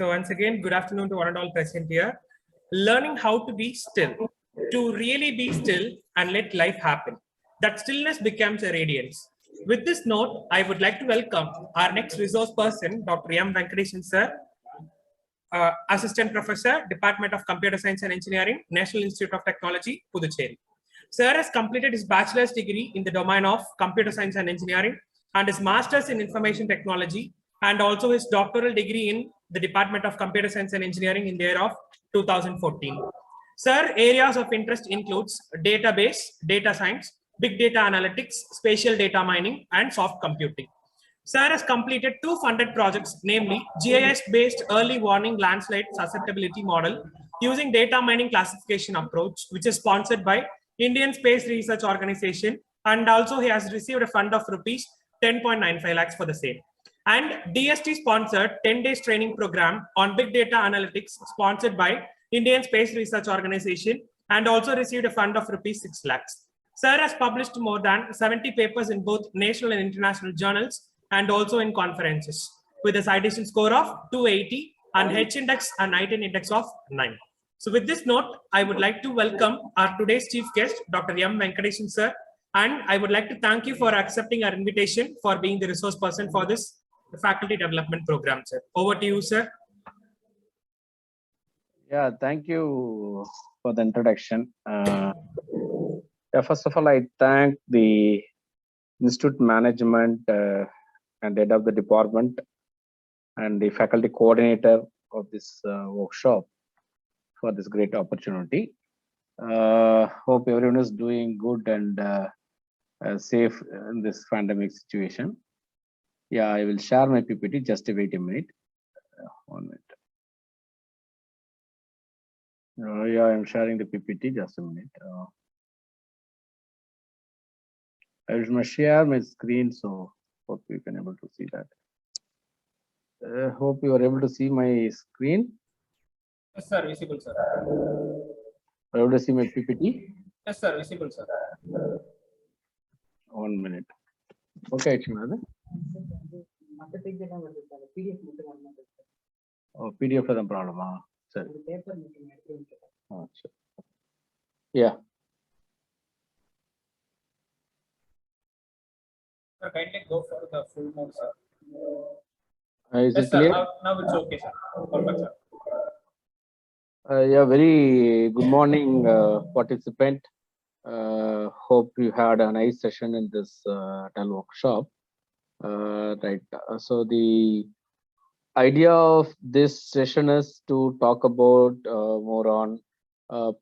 So once again, good afternoon to one and all present here. Learning how to be still, to really be still and let life happen. That stillness becomes a radiance. With this note, I would like to welcome our next resource person, Dr. M. Venkatesan sir, Assistant Professor, Department of Computer Science and Engineering, National Institute of Technology, Puducherry. Sir has completed his bachelor's degree in the domain of Computer Science and Engineering and his master's in Information Technology, and also his doctoral degree in the Department of Computer Science and Engineering in the year of 2014. Sir, areas of interest includes database, data science, big data analytics, spatial data mining, and soft computing. Sir has completed 2 funded projects, namely GIS-based early warning landslide susceptibility model using data mining classification approach, which is sponsored by Indian Space Research Organization, and also he has received a fund of rupees 10.95 lakhs for the same. And DST sponsored 10 days training program on big data analytics sponsored by Indian Space Research Organization, and also received a fund of rupees 6 lakhs. Sir has published more than 70 papers in both national and international journals and also in conferences with a citation score of 280 and H index and I-10 index of 9. So with this note, I would like to welcome our today's chief guest, Dr. M. Venkatesan sir, and I would like to thank you for accepting our invitation for being the resource person for this faculty development program, sir. Over to you, sir. Yeah, thank you for the introduction. First of all, I thank the institute management and head of the department and the faculty coordinator of this workshop for this great opportunity. Hope everyone is doing good and safe in this pandemic situation. Yeah, I will share my PPT. Just wait a minute. 1 minute. Yeah, I'm sharing the PPT. Just a minute. I will share my screen, so hope you can able to see that. Hope you are able to see my screen. Yes, sir. Visible, sir. Are you able to see my PPT? Yes, sir. Visible, sir. 1 minute. Okay, Chimada. Oh, PDF is the problem. Sir. Oh, sure. Yeah. Sir, kindly go for the full mode, sir. Is Yes, it clear? sir. Now it's okay, sir. Perfect, sir. Yeah, very good morning, participant. Hope you had a nice session in this workshop. Right. So the idea of this session is to talk about more on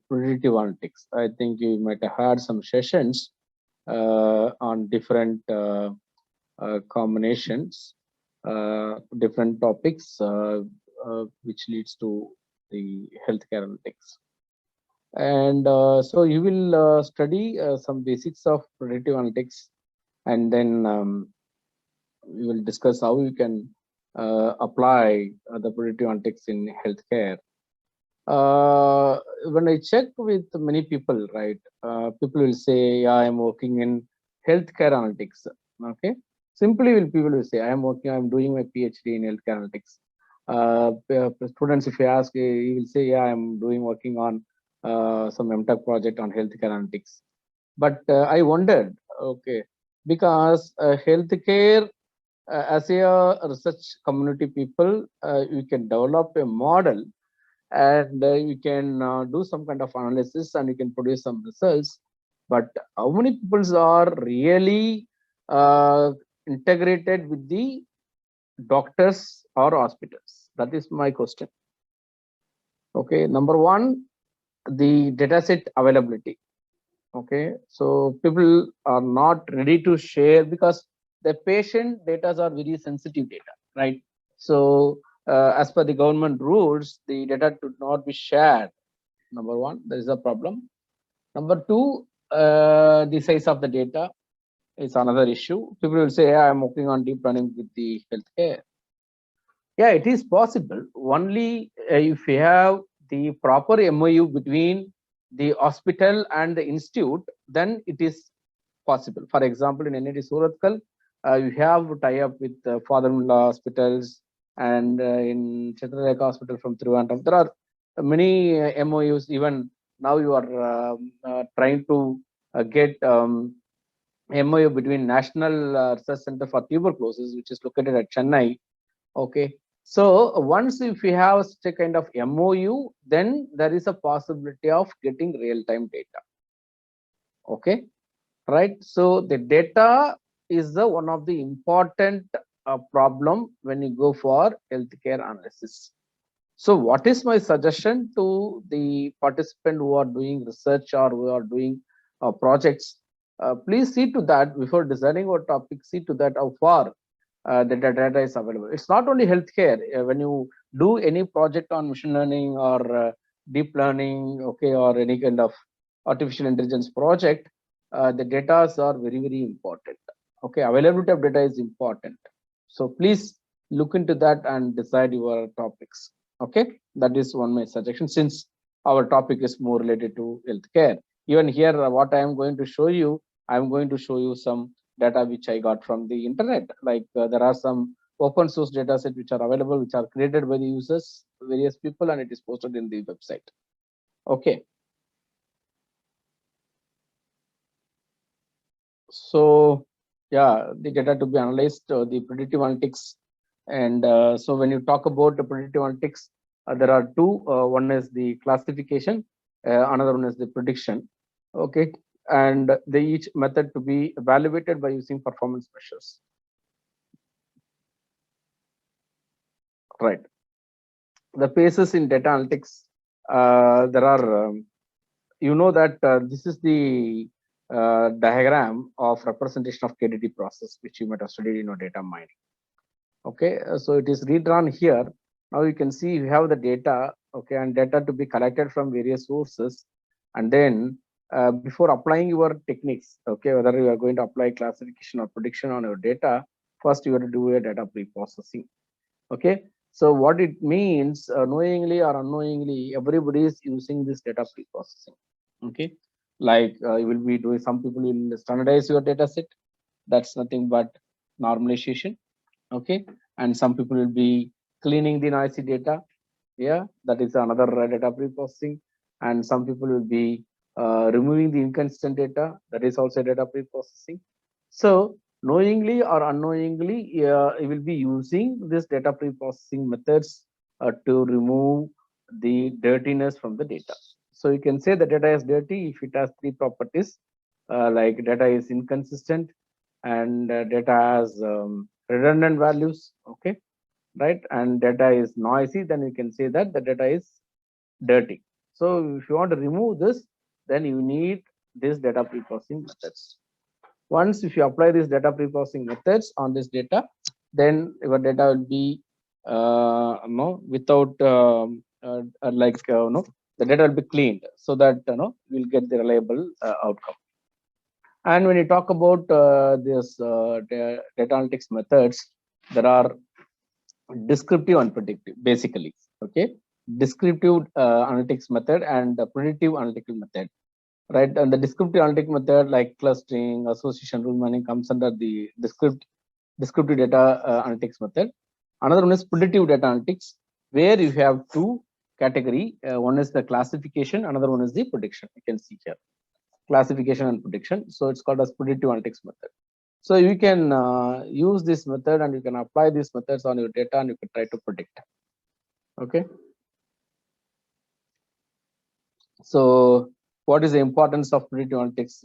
predictive analytics. I think you might have had some sessions on different combinations, different topics, which leads to the healthcare analytics. And so you will study some basics of predictive analytics, and then we will discuss how you can apply the predictive analytics in healthcare. When I check with many people, right, people will say, yeah, I'm working in healthcare analytics. Okay, simply people will say, I'm doing my PhD in healthcare analytics. Students, if you ask, he will say, yeah, I'm working on some MTech project on healthcare analytics. But I wondered, okay, because healthcare as a research community people, you can develop a model and you can do some kind of analysis and you can produce some results. But how many people are really integrated with the doctors or hospitals? That is my question. Okay, number one, the dataset availability. Okay, so people are not ready to share because the patient data are very sensitive data, right? So as per the government rules, the data should not be shared. Number one, there is a problem. Number two, the size of the data is another issue. People will say, yeah, I'm working on deep learning with the healthcare. Yeah, it is possible only if you have the proper MOU between the hospital and the institute, then it is possible. For example, in NIT Surathkal, you have tie up with father-in-law hospitals and in Chitralekha Hospital from Trivandrum. There are many MOUs. Even now you are trying to get MOU between National Research Center for Tuberculosis, which is located at Chennai. Okay. So once if we have such a kind of MOU, then there is a possibility of getting real-time data. Okay. Right. So the data is the one of the important problem when you go for healthcare analysis. So what is my suggestion to the participant who are doing research or who are doing projects? Please see to that before designing our topic, see to that how far the data is available. It's not only healthcare. When you do any project on machine learning or deep learning, okay, or any kind of artificial intelligence project, the data are very, very important. Okay, availability of data is important. So please look into that and decide your topics. Okay, that is one my suggestion, since our topic is more related to healthcare. Even here, what I am going to show you, I am going to show you some data which I got from the internet. Like there are some open source data set which are available, which are created by the users, various people, and it is posted in the website. Okay. So yeah, the data to be analyzed, the predictive analytics. And so when you talk about the predictive analytics, there are two. One is the classification, another one is the prediction. Okay, and they each method to be evaluated by using performance measures. Right. The phases in data analytics, there are, you know that this is the diagram of representation of KDD process, which you might have studied in your data mining. Okay, so it is redrawn here. Now you can see you have the data, okay, and data to be collected from various sources. And then before applying your techniques, okay, whether you are going to apply classification or prediction on your data, first you have to do a data pre-processing. Okay, so what it means, knowingly or unknowingly, everybody is using this data pre-processing. Okay, like you will be doing, some people will standardize your data set. That's nothing but normalization. Okay, and some people will be cleaning the noisy data. Yeah, that is another data pre-processing. And some people will be removing the inconsistent data. That is also data pre-processing. So knowingly or unknowingly, you will be using this data pre-processing methods to remove the dirtiness from the data. So you can say the data is dirty if it has three properties, like data is inconsistent and data has redundant values. Okay, right, and data is noisy, then you can say that the data is dirty. So if you want to remove this, then you need this data pre-processing methods. Once if you apply these data pre-processing methods on this data, then your data will be no, without no, the data will be cleaned, so that we'll get the reliable outcome. And when you talk about this data analytics methods, there are descriptive and predictive, basically. Okay, descriptive analytics method and the predictive analytical method, right? And the descriptive analytic method, like clustering, association, rule mining, comes under the descriptive data analytics method. Another one is predictive data analytics, where you have two category. One is the classification, another one is the prediction. You can see here, classification and prediction. So it's called as predictive analytics method. So you can use this method and you can apply these methods on your data and you can try to predict. Okay. So what is the importance of predictive analytics,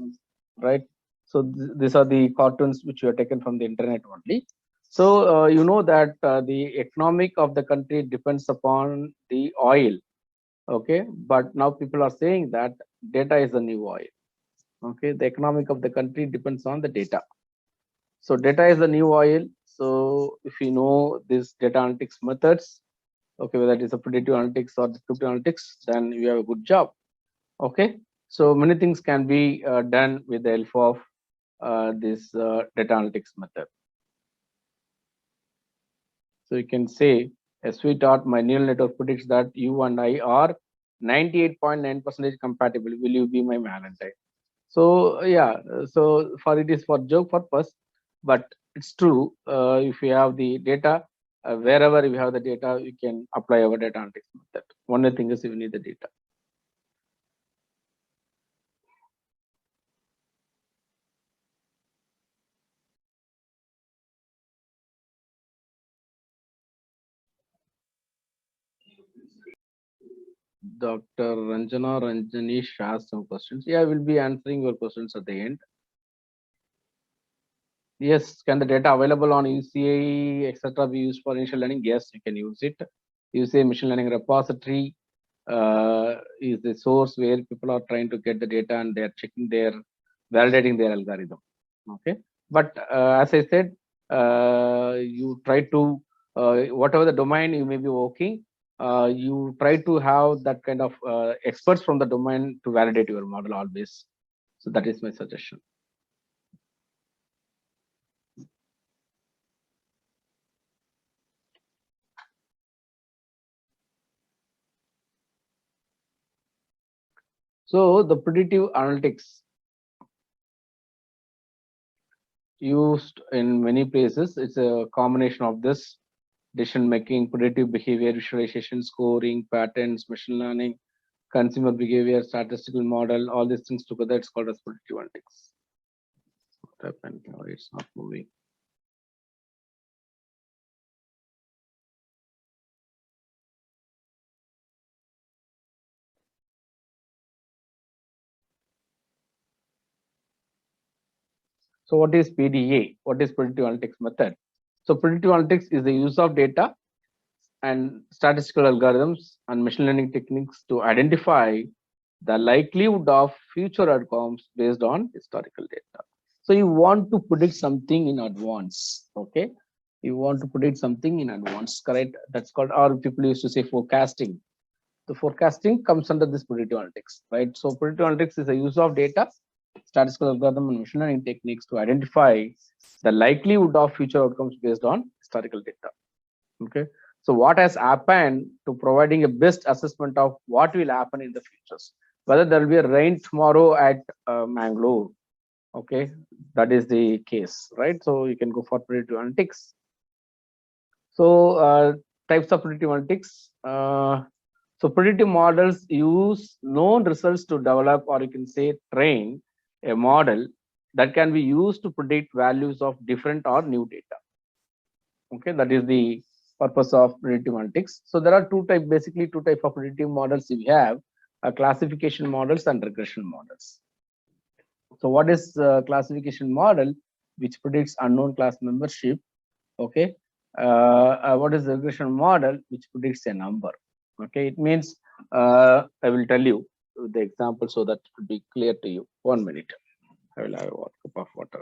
right? So these are the cartoons which you have taken from the internet only. So you know that the economic of the country depends upon the oil. Okay, but now people are saying that data is the new oil. Okay, the economic of the country depends on the data. So data is the new oil. So if you know these data analytics methods, okay, whether it is a predictive analytics or descriptive analytics, then you have a good job. Okay, so many things can be done with the help of this data analytics method. So you can say, sweetheart, my neural network predicts that you and I are 98.9% compatible. Will you be my Valentine? So yeah, so for it is for joke purpose, but it's true. If you have the data, wherever we have the data, we can apply our data analytics method. Only thing is we need the data. Dr. Ranjana Ranjanish asked some questions. Yeah, I will be answering your questions at the end. Yes, can the data available on UCI, etc., be used for initial learning? Yes, you can use it. UCI machine learning repository is the source where people are trying to get the data and they are checking their, validating their algorithm. Okay, but as I said, you try to whatever the domain you may be working, you try to have that kind of experts from the domain to validate your model always. So that is my suggestion. So the predictive analytics used in many places. It's a combination of this decision making, predictive behavior, visualization, scoring, patterns, machine learning, consumer behavior, statistical model, all these things together. It's called as predictive analytics. What happened? Oh, it's not moving. So what is PDA? What is predictive analytics method? So predictive analytics is the use of data and statistical algorithms and machine learning techniques to identify the likelihood of future outcomes based on historical data. So you want to predict something in advance, okay? You want to predict something in advance, correct? That's called, or people used to say forecasting. The forecasting comes under this predictive analytics, right? So predictive analytics is the use of data, statistical algorithm and machine learning techniques to identify the likelihood of future outcomes based on historical data, okay? So what has happened to providing a best assessment of what will happen in the futures, whether there will be a rain tomorrow at Mangalore, okay? That is the case, right? So you can go for predictive analytics. So types of predictive analytics. So predictive models use known results to develop, or you can say train a model that can be used to predict values of different or new data. Okay, that is the purpose of predictive analytics. So there are basically two types of predictive models we have, classification models and regression models. So what is classification model? Which predicts unknown class membership, okay? What is the regression model? Which predicts a number, okay? It means, I will tell you the example so that it will be clear to you. 1 minute, I will have a cup of water.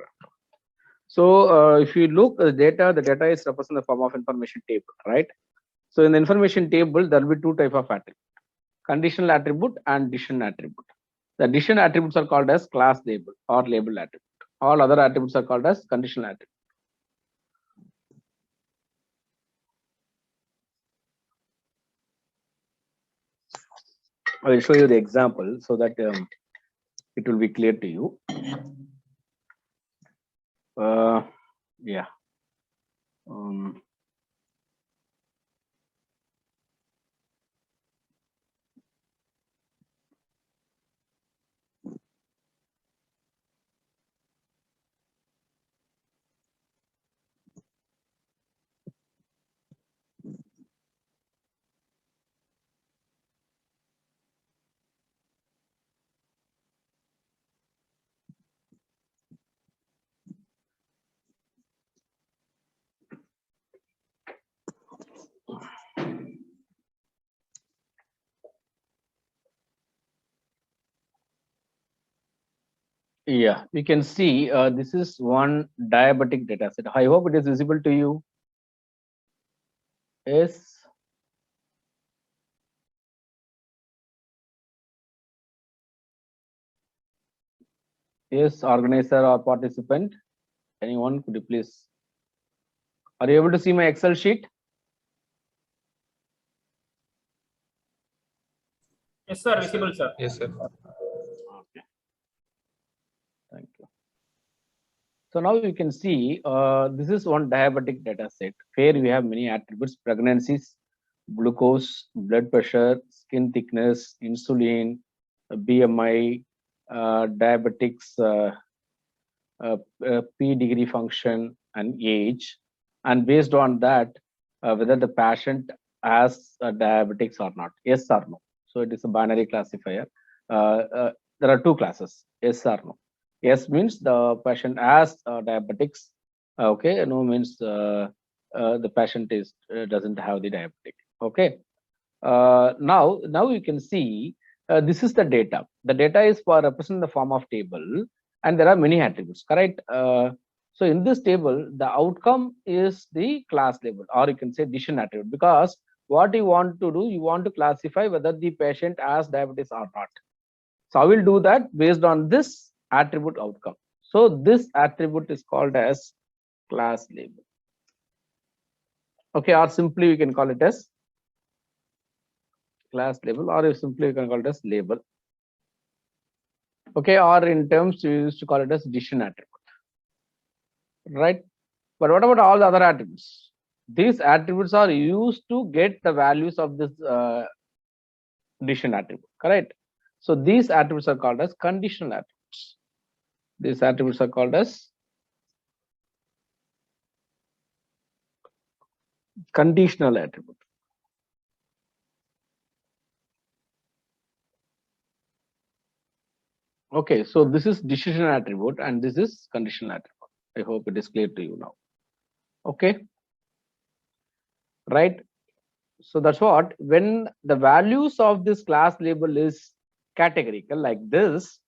So if you look at the data is represented in the form of information table, right? So in the information table, there will be two types of attribute, conditional attribute and decision attribute. The decision attributes are called as class label or label attribute. All other attributes are called as conditional attribute. I will show you the example so that it will be clear to you. Yeah. Yeah, we can see this is one diabetic data set. I hope it is visible to you. Yes. Yes, organizer or participant. Anyone, could you please? Are you able to see my Excel sheet? Yes, sir. Visible, sir. Yes, sir. Okay. Thank you. So now you can see this is one diabetic data set where we have many attributes: pregnancies, glucose, blood pressure, skin thickness, insulin, BMI, diabetics, P degree function, and age. And based on that, whether the patient has diabetics or not, yes or no. So it is a binary classifier. There are two classes, yes or no. Yes means the patient has diabetics. Okay, no means the patient is doesn't have the diabetic. Okay. Now you can see this is the data. The data is for represent in the form of table, and there are many attributes. Correct. So in this table, the outcome is the class label, or you can say decision attribute, because what you want to do, you want to classify whether the patient has diabetes or not. So I will do that based on this attribute outcome. So this attribute is called as class label. Okay, or simply we can call it as class label, or you simply you can call it as label. Okay, or in terms we used to call it as decision attribute, right? But what about all the other attributes? These attributes are used to get the values of this decision attribute, correct? So these attributes are called as conditional attributes. These attributes are called as conditional attribute. Okay, so this is decision attribute and this is conditional attribute. I hope it is clear to you now. Okay, right? So that's what, when the values of this class label is categorical like this,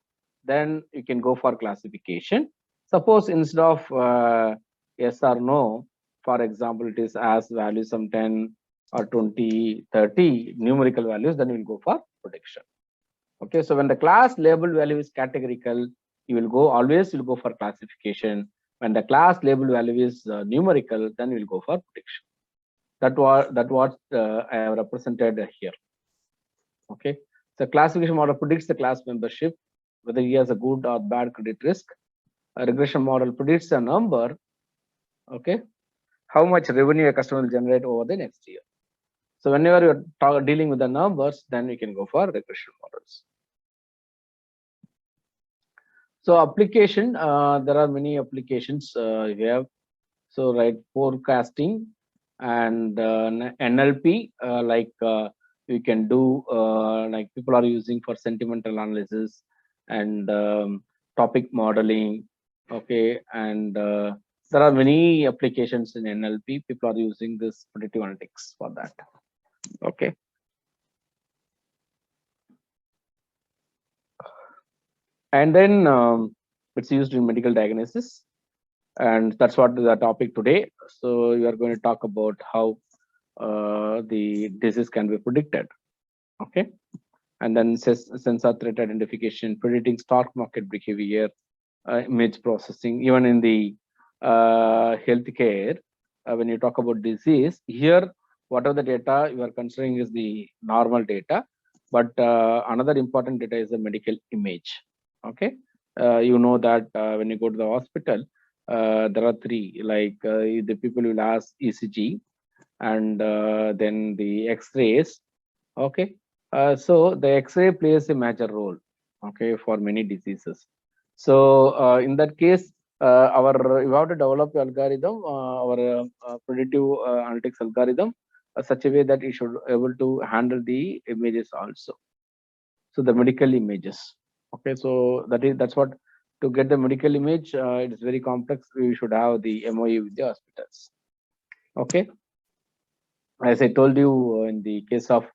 then you can go for classification. Suppose instead of yes or no, for example, it is as values some 10 or 20, 30 numerical values, then you will go for prediction. Okay, so when the class label value is categorical, you will go always you will go for classification. When the class label value is numerical, then you will go for prediction. That what I have represented here. Okay, so classification model predicts the class membership, whether he has a good or bad credit risk. A regression model predicts a number. Okay, how much revenue a customer will generate over the next year. So whenever you're dealing with the numbers, then we can go for regression models. So application, there are many applications we have. So right, forecasting and NLP, like we can do like people are using for sentimental analysis and topic modeling. Okay, and there are many applications in NLP. People are using this predictive analytics for that. Okay. And then it's used in medical diagnosis, and that's what the topic today. So we are going to talk about how the disease can be predicted. Okay, and then sensor threat identification, predicting stock market behavior, image processing. Even in the healthcare, when you talk about disease, here whatever the data you are considering is the normal data, but another important data is the medical image. Okay, you know that when you go to the hospital, there are three, like the people will ask ECG and then the X-rays. Okay, so the X-ray plays a major role. Okay, for many diseases. So in that case, we have to develop algorithm, our predictive analytics algorithm, such a way that it should able to handle the images also. So the medical images. Okay, so that's what, to get the medical image, it is very complex. We should have the MOU with the hospitals. Okay, as I told you, in the case of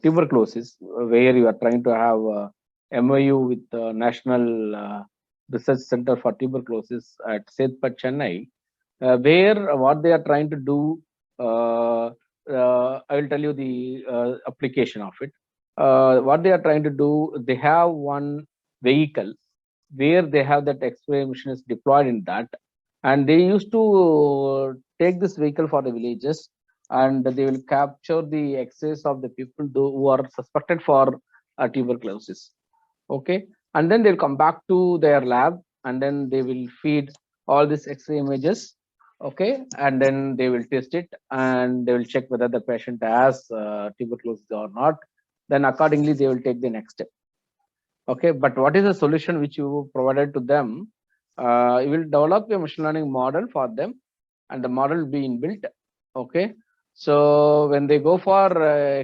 tuberculosis, where you are trying to have MOU with the National Research Center for Tuberculosis at Setpat, Chennai, where what they are trying to do, I will tell you the application of it. What they are trying to do, they have one vehicle where they have that X-ray machine is deployed in that, and they used to take this vehicle for the villages, and they will capture the X-rays of the people who are suspected for tuberculosis. Okay, and then they'll come back to their lab, and then they will feed all these X-ray images, okay, and then they will test it and they will check whether the patient has tuberculosis or not. Then accordingly, they will take the next step. Okay, but what is the solution which you provided to them? You will develop a machine learning model for them, and the model will be inbuilt. Okay, so when they go for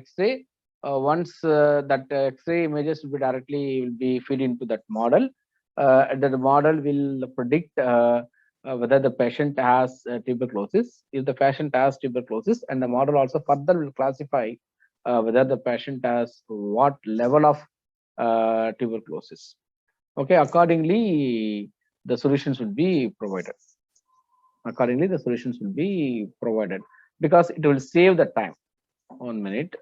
X-ray, once that X-ray images will be directly feed into that model, and the model will predict whether the patient has tuberculosis. If the patient has tuberculosis, and the model also further will classify whether the patient has what level of tuberculosis. Okay, accordingly, the solutions will be provided. Accordingly, the solutions will be provided because it will save the time. 1 minute.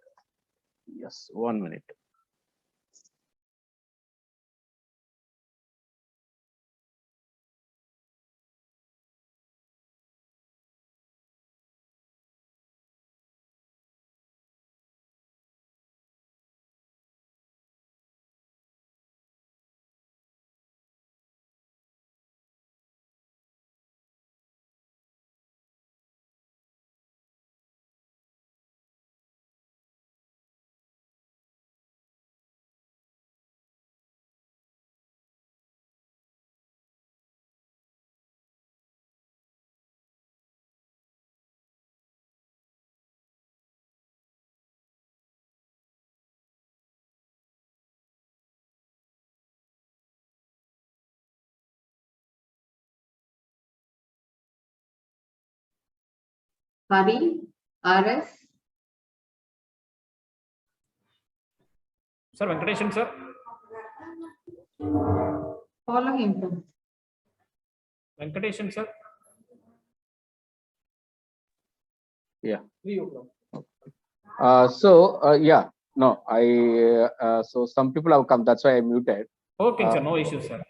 Yes, 1 minute. Hari, RS. Sir, Venkatesan, sir. Follow him. Venkatesan, sir. Yeah. 3 o'clock. Yeah, no, so some people have come. That's why I muted. Okay, sir. No issues, sir.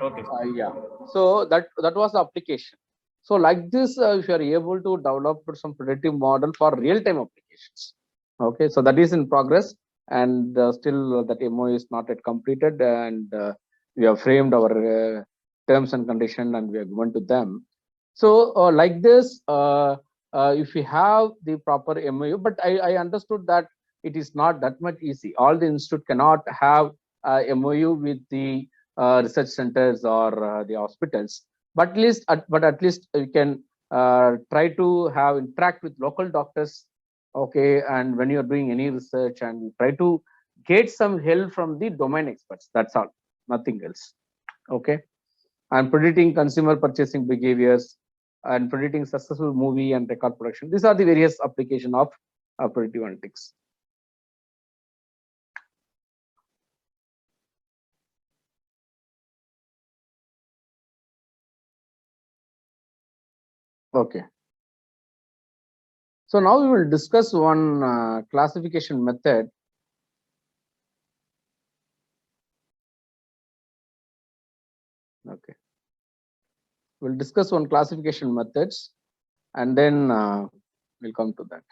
Okay. Yeah. So that was the application. So like this, if you are able to develop some predictive model for real-time applications. Okay, so that is in progress, and still that MOU is not yet completed, and we have framed our terms and condition, and we are given to them. So like this, if we have the proper MOU, but I understood that it is not that much easy. All the institute cannot have MOU with the research centers or the hospitals, but at least you can try to have interact with local doctors. Okay, and when you're doing any research, and try to get some help from the domain experts. That's all, nothing else. Okay, and predicting consumer purchasing behaviors, and predicting successful movie and record production. These are the various application of predictive analytics. Okay. So now we will discuss one classification method. Okay. We'll discuss one classification methods, and then we'll come to that.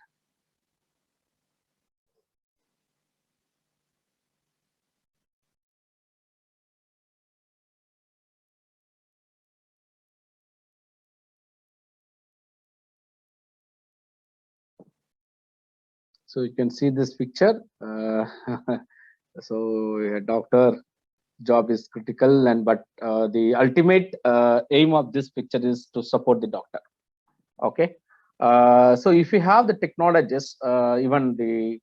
So you can see this picture. So a doctor job is critical, and but the ultimate aim of this picture is to support the doctor. Okay. So if you have the technologies, even the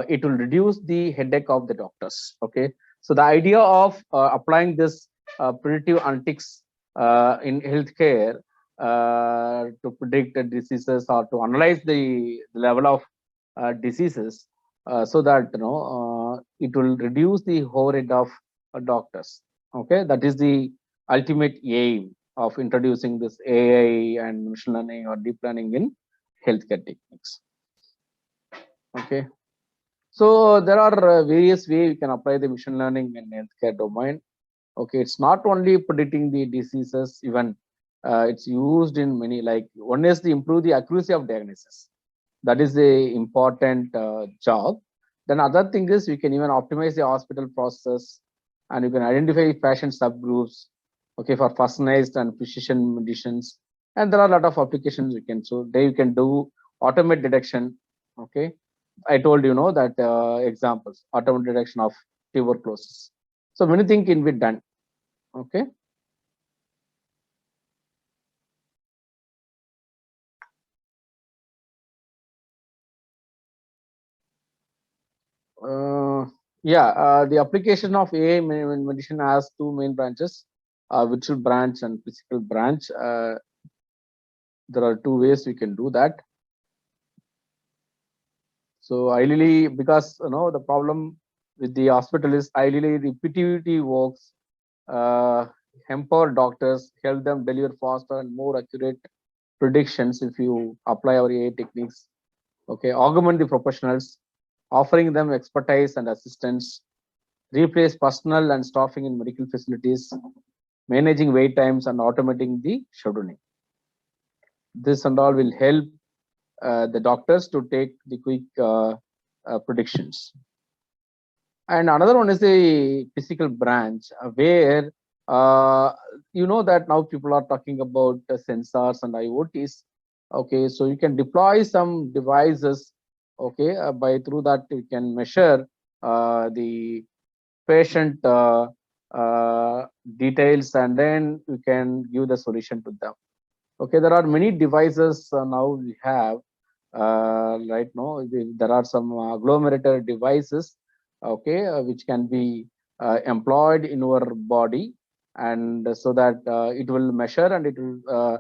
it will reduce the headache of the doctors. Okay. So the idea of applying this predictive analytics in healthcare to predict the diseases or to analyze the level of diseases, so that it will reduce the overhead of doctors. Okay, that is the ultimate aim of introducing this AI and machine learning or deep learning in healthcare techniques. Okay, so there are various ways you can apply the machine learning in healthcare domain. Okay, it's not only predicting the diseases, even it's used in many, like one is to improve the accuracy of diagnosis. That is the important job. Then other thing is we can even optimize the hospital process, and you can identify patient subgroups. okay, for personalized and precision medicines. And there are a lot of applications you can, so there you can do automate detection. Okay, I told you know that examples, automated detection of tuberculosis. So many things can be done. Okay. Yeah, the application of AI in medicine has two main branches, virtual branch and physical branch. There are two ways we can do that. So ideally, because the problem with the hospital is ideally repetitivity works, uh, empower doctors, help them deliver faster and more accurate predictions if you apply our AI techniques. Okay, augment the professionals, offering them expertise and assistance, replace personnel and staffing in medical facilities, managing wait times and automating the scheduling. This and all will help the doctors to take the quick predictions. And another one is the physical branch, where that now people are talking about sensors and IoTs. Okay, so you can deploy some devices. Okay, by through that you can measure the patient details, and then you can give the solution to them. Okay, there are many devices now we have right now. There are some agglomerator devices, okay, which can be employed in our body, and so that it will measure and it will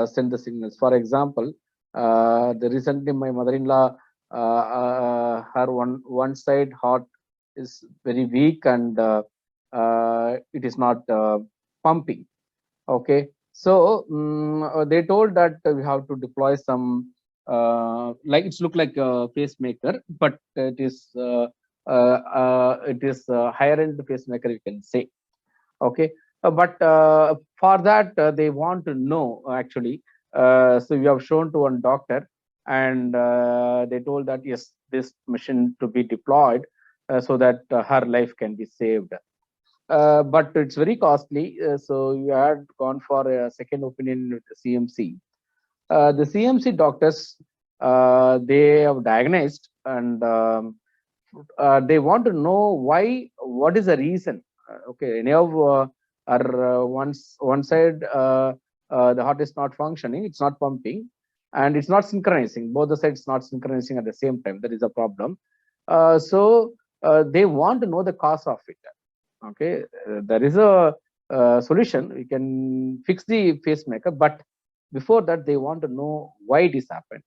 send the signals. For example, the recently my mother-in-law, her one side heart is very weak, and it is not pumping. Okay, so they told that we have to deploy some like it's look like a pacemaker, but it is higher end pacemaker, you can say. Okay, but for that they want to know actually. So we have shown to one doctor, and they told that yes, this machine to be deployed so that her life can be saved. But it's very costly. So you had gone for a second opinion with the CMC. The CMC doctors, they have diagnosed, and they want to know why. What is the reason? Okay, any of are one side the heart is not functioning, it's not pumping, and it's not synchronizing. Both the sides not synchronizing at the same time. That is a problem. So they want to know the cause of it. Okay, there is a solution. We can fix the pacemaker, but before that, they want to know why it is happened.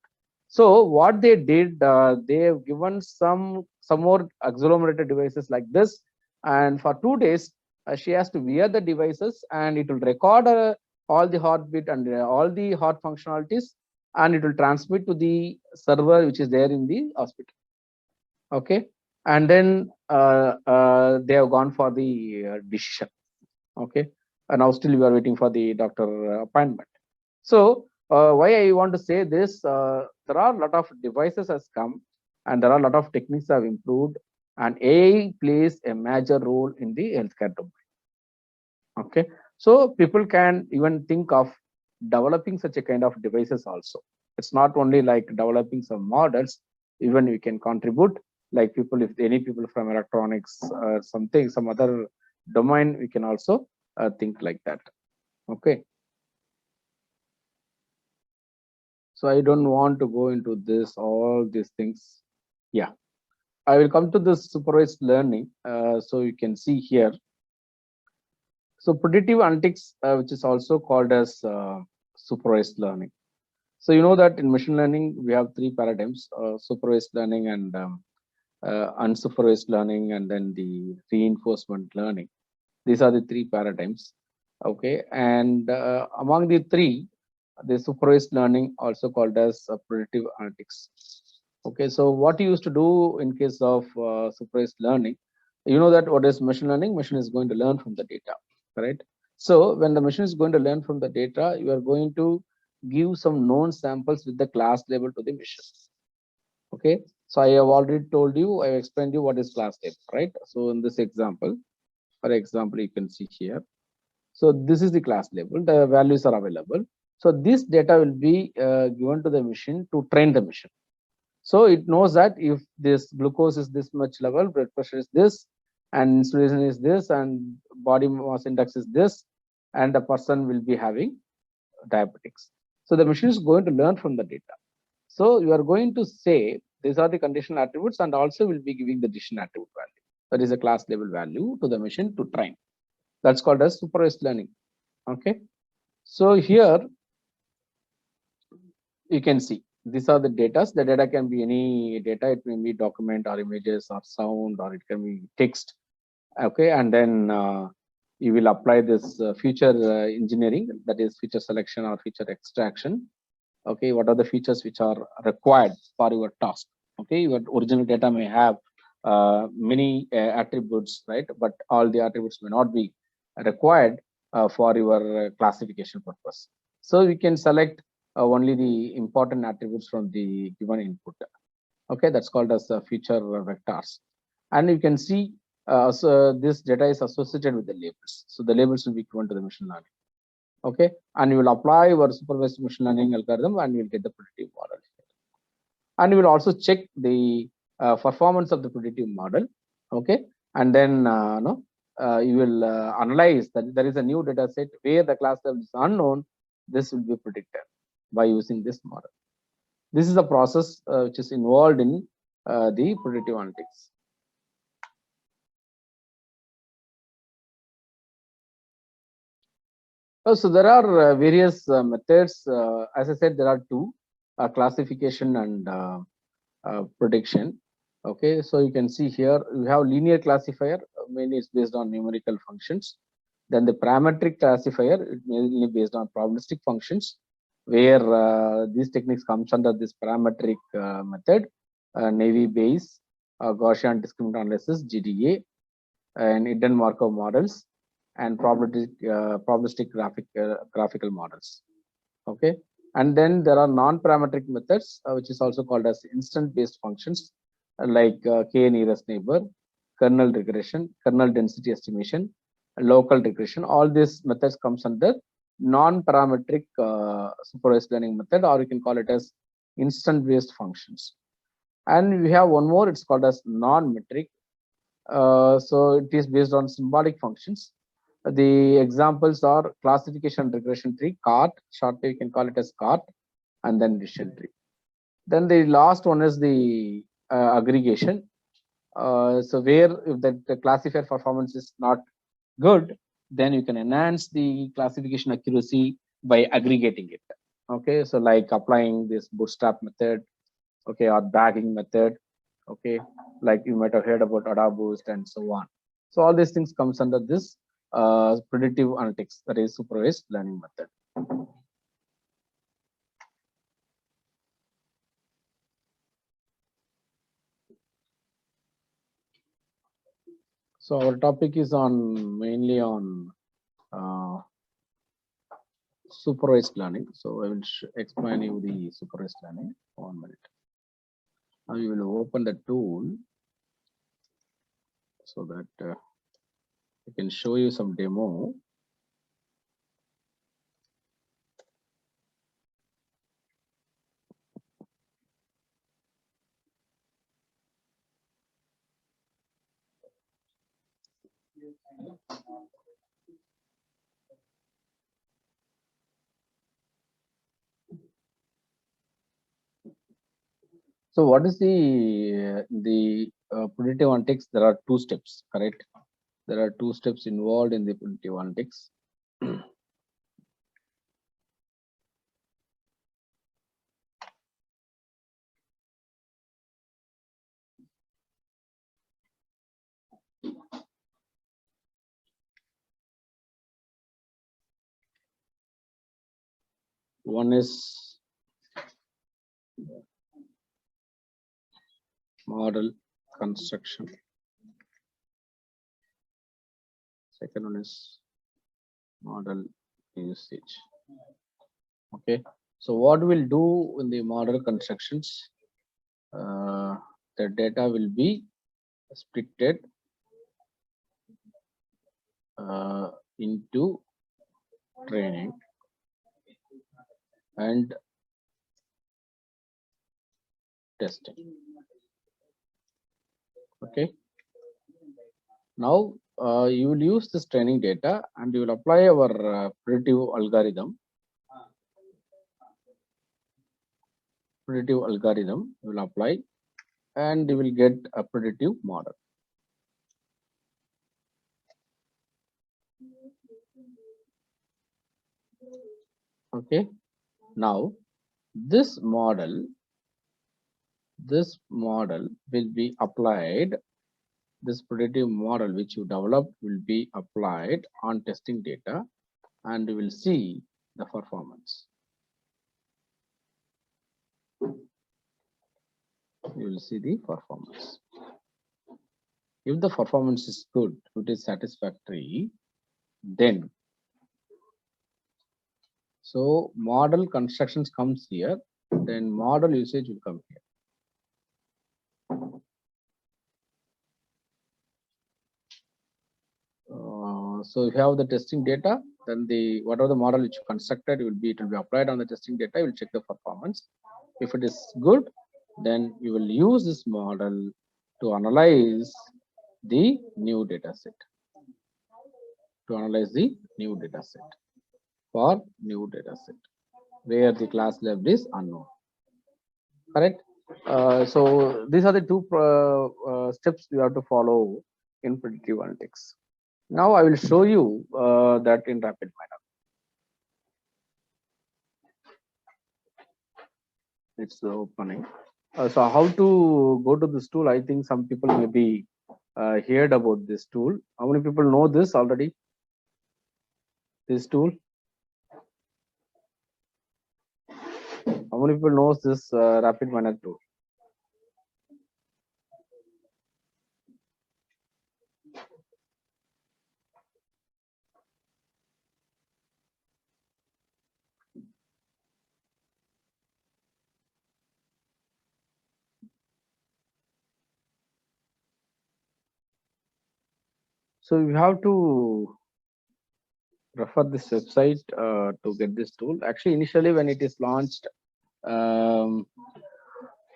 So what they did, they have given some more accelerated devices like this, and for 2 days, she has to wear the devices, and it will record all the heartbeat and all the heart functionalities, and it will transmit to the server which is there in the hospital. Okay, and then they have gone for the decision. Okay, and now still we are waiting for the doctor appointment. So why I want to say this, there are a lot of devices has come, and there are a lot of techniques have improved, and AI plays a major role in the healthcare domain. Okay, so people can even think of developing such a kind of devices also. It's not only like developing some models, even we can contribute, like people, if any people from electronics or something, some other domain, we can also think like that. Okay, so I don't want to go into this all these things. Yeah, I will come to this supervised learning. So you can see here. So predictive analytics, which is also called as supervised learning. So you know that in machine learning, we have three paradigms, supervised learning and unsupervised learning, and then the reinforcement learning. These are the three paradigms. Okay, and among the three, the supervised learning, also called as predictive analytics. Okay, so what you used to do in case of supervised learning, you know that what is machine learning? Machine is going to learn from the data, right? So when the machine is going to learn from the data, you are going to give some known samples with the class label to the machine. Okay, so I have already told you, I have explained you what is class label, right? So in this example, for example, you can see here. So this is the class label. The values are available. So this data will be given to the machine to train the machine. So it knows that if this glucose is this much level, blood pressure is this, and insulin is this, and body mass index is this, and the person will be having diabetics. So the machine is going to learn from the data. So you are going to say these are the conditional attributes, and also will be giving the decision attribute value. That is a class level value to the machine to train. That's called as supervised learning. Okay. So here you can see these are the data. The data can be any data. It may be document or images or sound, or it can be text. Okay, and then you will apply this feature engineering, that is feature selection or feature extraction. Okay, what are the features which are required for your task? Okay, your original data may have many attributes, right? But all the attributes may not be required for your classification purpose. So you can select only the important attributes from the given input. Okay, that's called as feature vectors. And you can see so this data is associated with the labels. So the labels will be given to the machine learning. Okay, and you will apply your supervised machine learning algorithm, and you will get the predictive model. And you will also check the performance of the predictive model. Okay, and then you will analyze that there is a new data set where the class level is unknown. This will be predicted by using this model. This is a process which is involved in the predictive analytics. So there are various methods. As I said, there are two: classification and prediction. Okay, so you can see here you have linear classifier, mainly it's based on numerical functions. Then the parametric classifier, it mainly based on probabilistic functions, where these techniques comes under this parametric method, Navy Bayes, Gaussian discriminant analysis (GDA), and hidden Markov models, and probabilistic graphical models. Okay, and then there are non-parametric methods, which is also called as instant-based functions, like k-nearest neighbor, kernel regression, kernel density estimation, local regression. All these methods comes under non-parametric supervised learning method, or you can call it as instant-based functions. And we have one more. It's called as non-metric. So it is based on symbolic functions. The examples are classification regression tree, CART, shortly you can call it as CART, and then decision tree. Then the last one is the aggregation. So where if the classifier performance is not good, then you can enhance the classification accuracy by aggregating it. Okay, so like applying this bootstrap method, okay, or bagging method. Okay, like you might have heard about AdaBoost and so on. So all these things comes under this predictive analytics, that is supervised learning method. So our topic is on mainly on supervised learning. So I will explain you the supervised learning. 1 minute. Now you will open the tool so that I can show you some demo. So what is the predictive analytics? There are two steps, correct? There are two steps involved in the predictive analytics. One is model construction. Second one is model usage. Okay, so what we'll do in the model constructions, the data will be splitted into training and testing. Okay. Now you will use this training data and you will apply our predictive algorithm. Predictive algorithm you will apply and you will get a predictive model. Okay. Now this model will be applied. This predictive model which you developed will be applied on testing data and you will see the performance. You will see the performance. If the performance is good, it is satisfactory, then so model constructions comes here, then model usage will come here. So if you have the testing data, then the whatever the model which you constructed it will be applied on the testing data. You will check the performance. If it is good, then you will use this model to analyze the new data set. For new data set where the class level is unknown. Correct. So these are the two steps you have to follow in predictive analytics. Now I will show you that in rapid manner. It's opening. So how to go to this tool? I think some people may be heard about this tool. How many people know this already? This tool. How many people knows this rapid manner tool? So you have to refer this website to get this tool. Actually, initially when it is launched,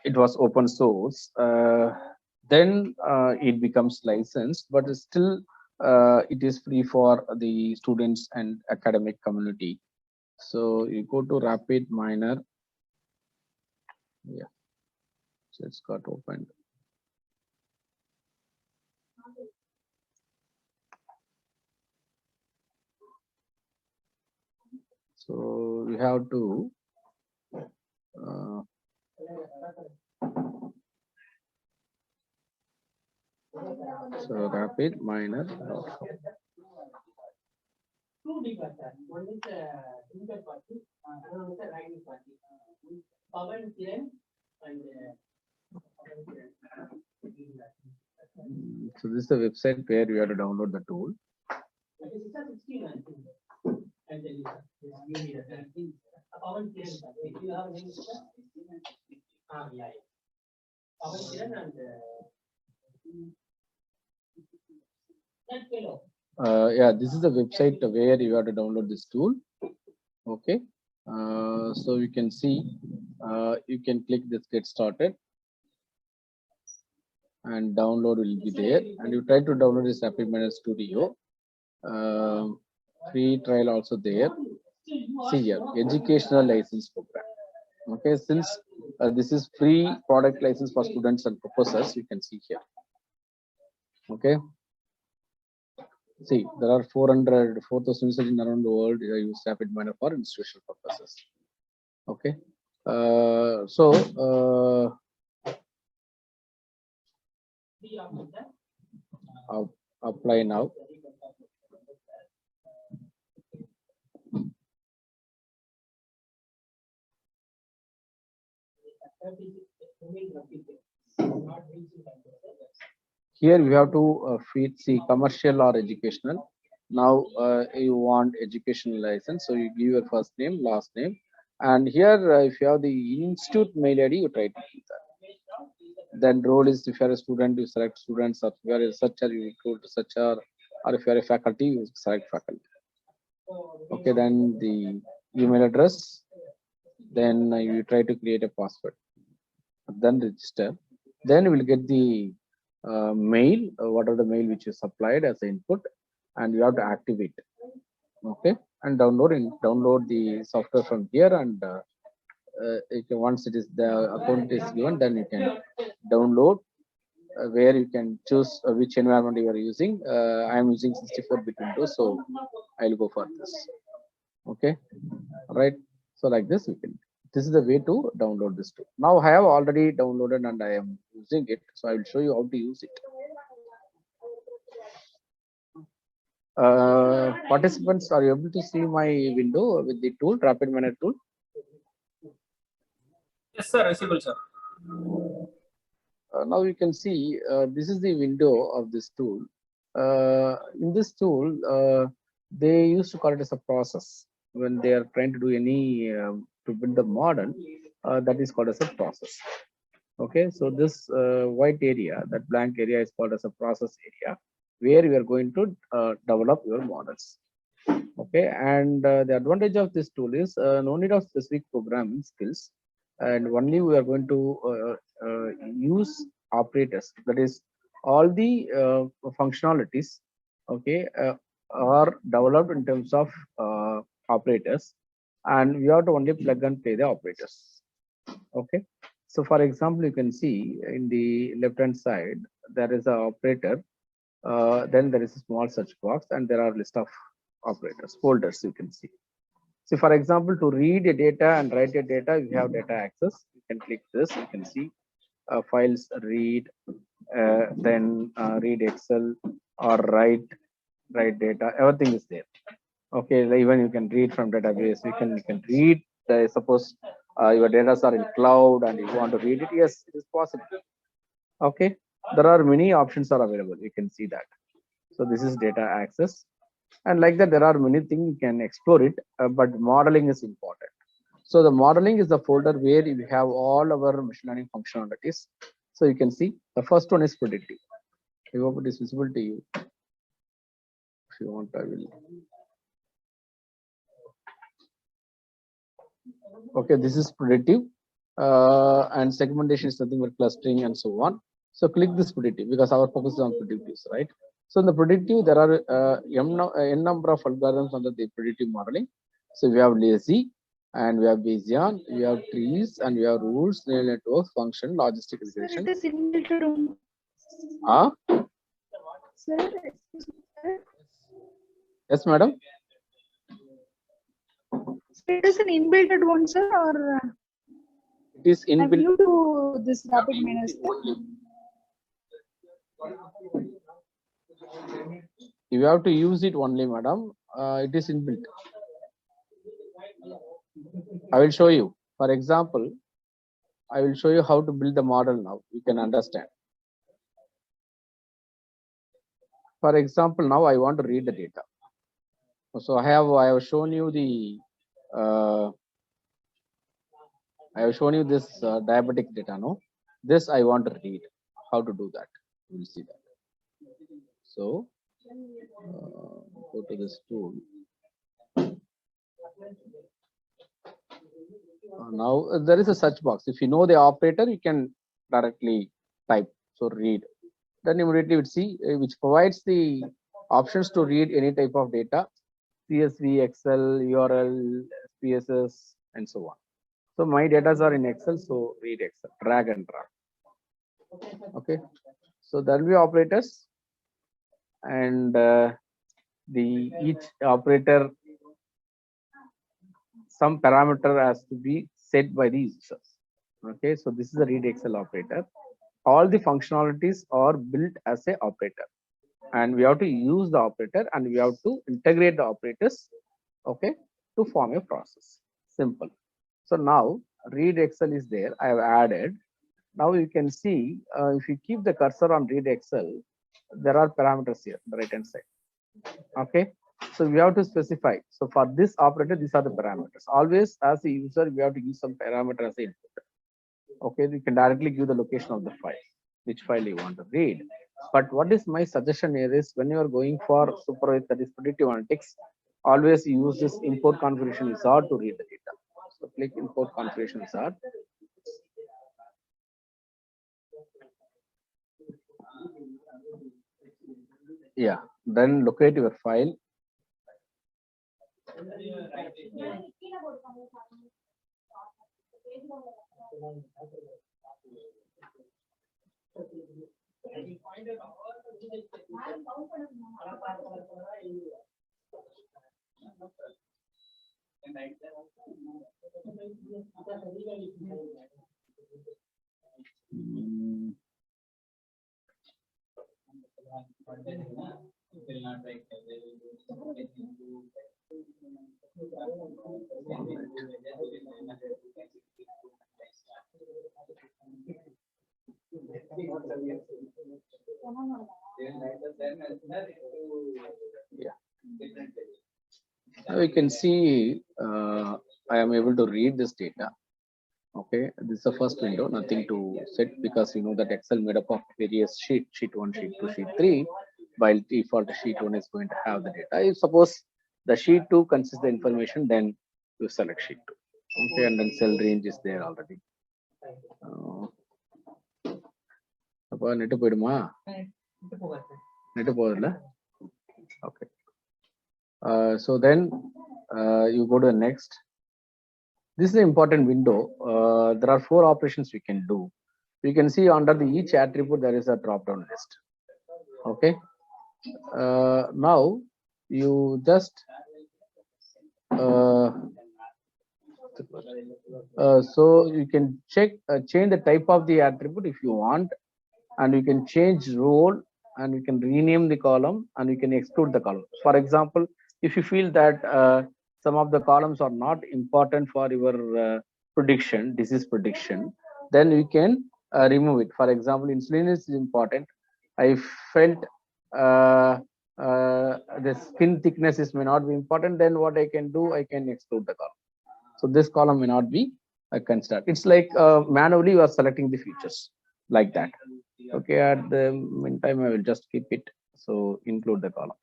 it was open source. Then it becomes licensed, but still it is free for the students and academic community. So you go to RapidMiner. Yeah, so it's got opened. So we have to so RapidMiner. So this is the website where you have to download the tool. Yeah, this is the website where you have to download this tool. Okay, so you can see, you can click this get started and download will be there, and you try to download this RapidMiner Studio. Free trial also there. See here, educational license program. Okay, since this is free product license for students and professors, you can see here. Okay, see there are 4,000 users around the world who use RapidMiner for institutional purposes. Okay, I'll apply now. Here we have to feed see commercial or educational. Now you want educational license, so you give your first name, last name, and here if you have the institute mail ID, you try to keep that. Then role is if you are a student, you select students, or if you are a researcher, you include researcher, or if you are a faculty, you select faculty. Okay, then the email address, then you try to create a password, then register, then you will get the mail, what are the mail which is supplied as the input, and you have to activate. Okay, and download the software from here, and once it is the account is given, then you can download, where you can choose which environment you are using. I am using 64-bit Windows, so I'll go for this. Okay, right. So like this, this is the way to download this tool. Now I have already downloaded and I am using it, so I will show you how to use it. Participants, are you able to see my window with the tool, Rapid Miner tool? Yes, sir. Visible, sir. Now you can see this is the window of this tool. In this tool, they used to call it as a process when they are trying to do any to build the model. That is called as a process. Okay, so this white area, that blank area, is called as a process area, where you are going to develop your models. Okay, and the advantage of this tool is no need of specific programming skills, and only we are going to use operators. That is, all the functionalities, okay, are developed in terms of operators, and we have to only plug and play the operators. Okay, so for example, you can see in the left hand side there is a operator, then there is a small search box, and there are list of operators, folders you can see. So for example, to read a data and write a data, you have data access. You can click this, you can see files, read, then read Excel or write data, everything is there. Okay, even you can read from database, you can read, suppose your data are in cloud and you want to read it, yes, it is possible. Okay, there are many options are available, you can see that. So this is data access, and like that there are many things you can explore it, but modeling is important. So the modeling is the folder where we have all our machine learning functionalities. So you can see the first one is predictive. I hope it is visible to you. If you want, I will. Okay, this is predictive, and segmentation is nothing but clustering and so on. So click this predictive because our focus is on predictives, right? So in the predictive, there are n number of algorithms under the predictive modeling. So we have lazy, and we have Bayesian, we have trees, and we have rules, neural networks, function, logistic regression. It is inbuilt room. Sir, Yes, madam. it is an inbuilt one, sir, or It is I'm inbuilt. new to this rapid miners. You have to use it only, madam. It is inbuilt. I will show you. For example, I will show you how to build the model now. You can understand. For example, now I want to read the data. So I have shown you the I have shown you this diabetic data. No, this I want to read. How to do that? We'll see that. So go to this tool. Now there is a search box. If you know the operator, you can directly type. So read. Then immediately you would see which provides the options to read any type of data, CSV, Excel, URL, SPSS, and so on. So my data are in Excel, so read Excel, drag and drop. Okay, so there will be operators, and each operator, some parameter has to be set by the users. Okay, so this is a read Excel operator. All the functionalities are built as a operator, and we have to use the operator, and we have to integrate the operators, okay, to form a process. Simple. So now read Excel is there. I have added. Now you can see if you keep the cursor on read Excel, there are parameters here on the right hand side. Okay, so we have to specify. So for this operator, these are the parameters. Always as a user, we have to use some parameter as a input. Okay, we can directly give the location of the file, which file you want to read. But what is my suggestion here is when you are going for supervised, that is predictive analytics, always use this import configuration wizard to read the data. So click import configuration wizard. Yeah, then locate your file. Yeah. Now you can see I am able to read this data. Okay, this is the first window, nothing to set because you know that Excel made up of various sheet 1, sheet 2, sheet 3, while default sheet 1 is going to have the data. If suppose the sheet 2 consists the information, then you select sheet 2. Okay, and then cell range is there already. அப்ப net போய்டுமா? Net போகுதுல? Okay. So then you go to the next. This is an important window. There are 4 operations we can do. You can see under each attribute there is a drop-down list. Okay. Now you just so you can change the type of the attribute if you want, and you can change role, and you can rename the column, and you can exclude the column. For example, if you feel that some of the columns are not important for your prediction, disease prediction, then you can remove it. For example, insulin is important. I felt the skin thickness may not be important, then what I can do, I can exclude the column. So this column may not be considered. It's like manually you are selecting the features like that. Okay, at the meantime I will just keep it, so include the column.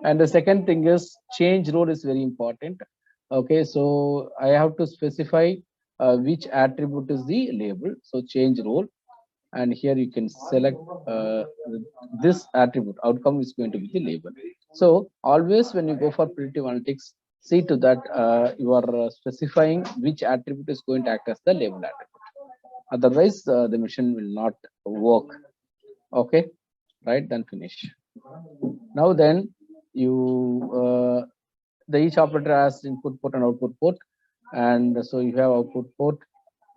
And the second thing is change role is very important. Okay, so I have to specify which attribute is the label, so change role, and here you can select this attribute. Outcome is going to be the label. So always when you go for predictive analytics, see to that you are specifying which attribute is going to act as the label attribute. Otherwise the machine will not work. Okay, right, then finish. Now then you the each operator has input port and output port, and so you have output port,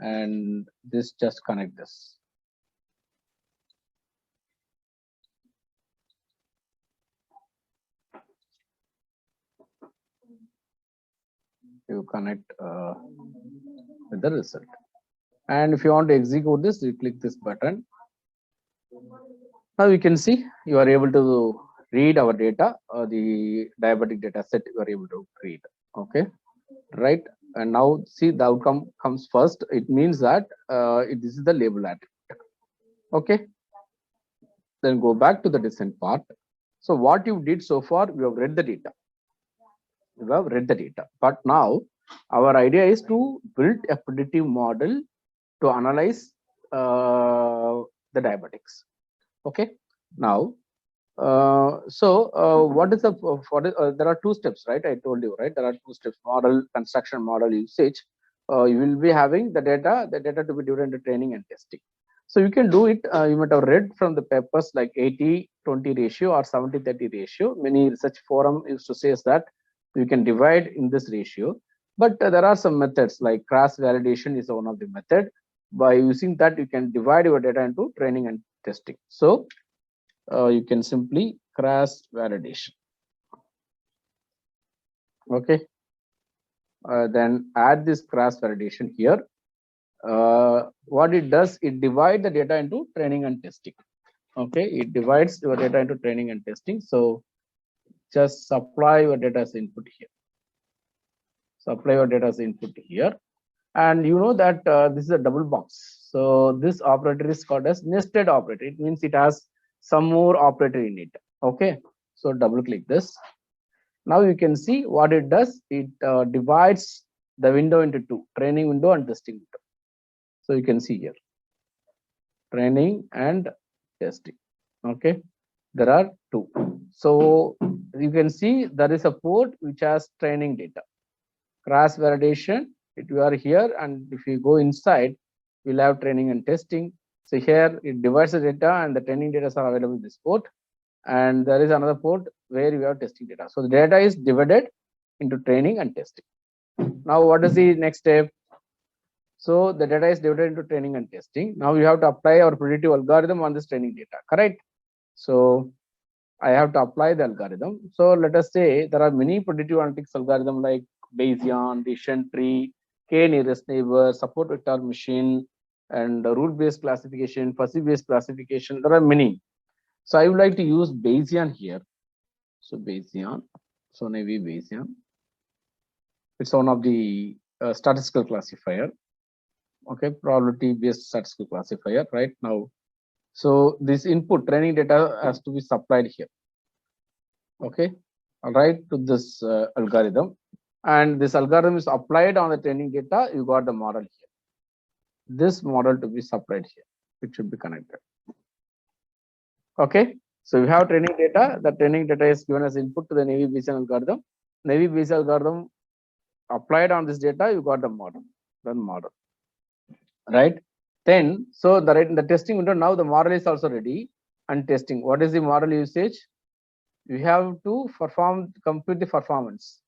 and this just connect this. You connect with the result, and if you want to execute this, you click this button. Now you can see you are able to read our data, the diabetic data set you are able to read. Okay, right, and now see the outcome comes first. It means that this is the label attribute. Okay, then go back to the descent part. So what you did so far, you have read the data. You have read the data, but now our idea is to build a predictive model to analyze the diabetics. Okay, now what is the there are 2 steps, right? I told you, right? There are 2 steps: model construction, model usage. You will be having the data to be divided into training and testing. So you can do it. You might have read from the papers like 80-20 ratio or 70-30 ratio. Many research forum used to say that you can divide in this ratio, but there are some methods like cross validation is one of the method. By using that, you can divide your data into training and testing. So you can simply cross validation. Okay, then add this cross validation here. What it does, it divides the data into training and testing. Okay, it divides your data into training and testing. So just supply your data as input here. Supply your data as input here, and you know that this is a double box. So this operator is called as nested operator. It means it has some more operator in it. Okay, so double click this. Now you can see what it does. It divides the window into two, training window and testing window. So you can see here, training and testing. Okay, there are two. So you can see there is a port which has training data. Cross validation, if you are here and if you go inside, we'll have training and testing. So here it divides the data and the training data are available in this port. And there is another port where we have testing data. So the data is divided into training and testing. Now what is the next step? So the data is divided into training and testing. Now we have to apply our predictive algorithm on this training data, correct? So I have to apply the algorithm. So let us say there are many predictive analytics algorithm like Bayesian, decision tree, k-nearest neighbor, support vector machine, and rule-based classification, fuzzy-based classification. There are many. So I would like to use Bayesian here. So Bayesian, so maybe Bayesian. It's one of the statistical classifier. Okay, probability-based statistical classifier right now. So this input training data has to be supplied here. Okay, all right, to this algorithm, and this algorithm is applied on the training data. You got the model here. This model to be supplied here. It should be connected. Okay, so we have training data. The training data is given as input to the Naive Bayesian algorithm. Naive Bayesian algorithm applied on this data. You got the model. Then model. Right, then so the testing window, now the model is also ready and testing. What is the model usage? We have to complete the performance.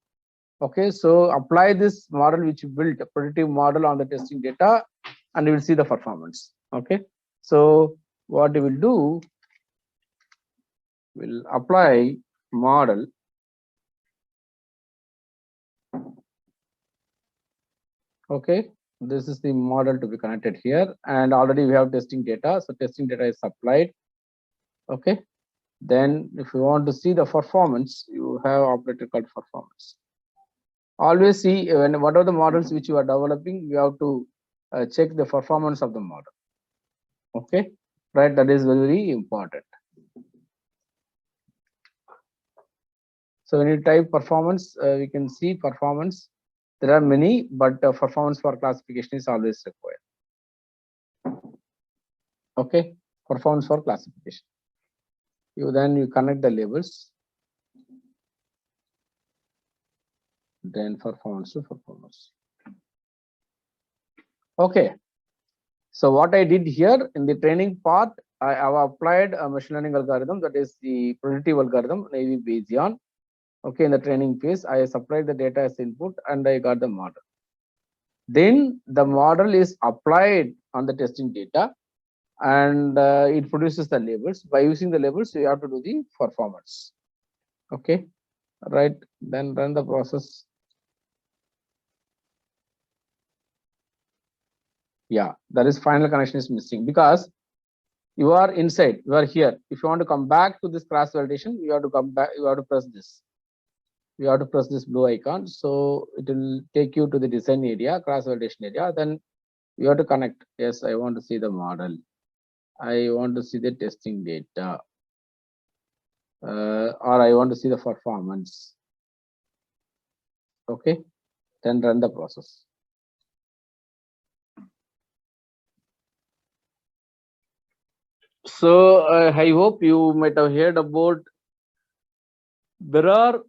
Okay, so apply this model which you built, a predictive model on the testing data, and you will see the performance. Okay, so what we will do, we'll apply model. Okay, this is the model to be connected here, and already we have testing data. So testing data is supplied. Okay, then if you want to see the performance, you have operator called performance. Always see when what are the models which you are developing, you have to check the performance of the model. Okay, right, that is very important. So when you type performance, we can see performance. There are many, but performance for classification is always required. Okay, performance for classification. You connect the labels, then performance to performance. Okay, so what I did here in the training part, I have applied a machine learning algorithm, that is the predictive algorithm, Naive Bayesian. Okay, in the training phase, I supplied the data as input and I got the model. Then the model is applied on the testing data, and it produces the labels. By using the labels, you have to do the performance. Okay, right, then run the process. Yeah, that is final connection is missing because you are inside, you are here. If you want to come back to this cross validation, you have to come back, you have to press this. You have to press this blue icon, so it will take you to the design area, cross validation area. Then you have to connect. Yes, I want to see the model. I want to see the testing data, or I want to see the performance. Okay, then run the process. So I hope you might have heard about, there are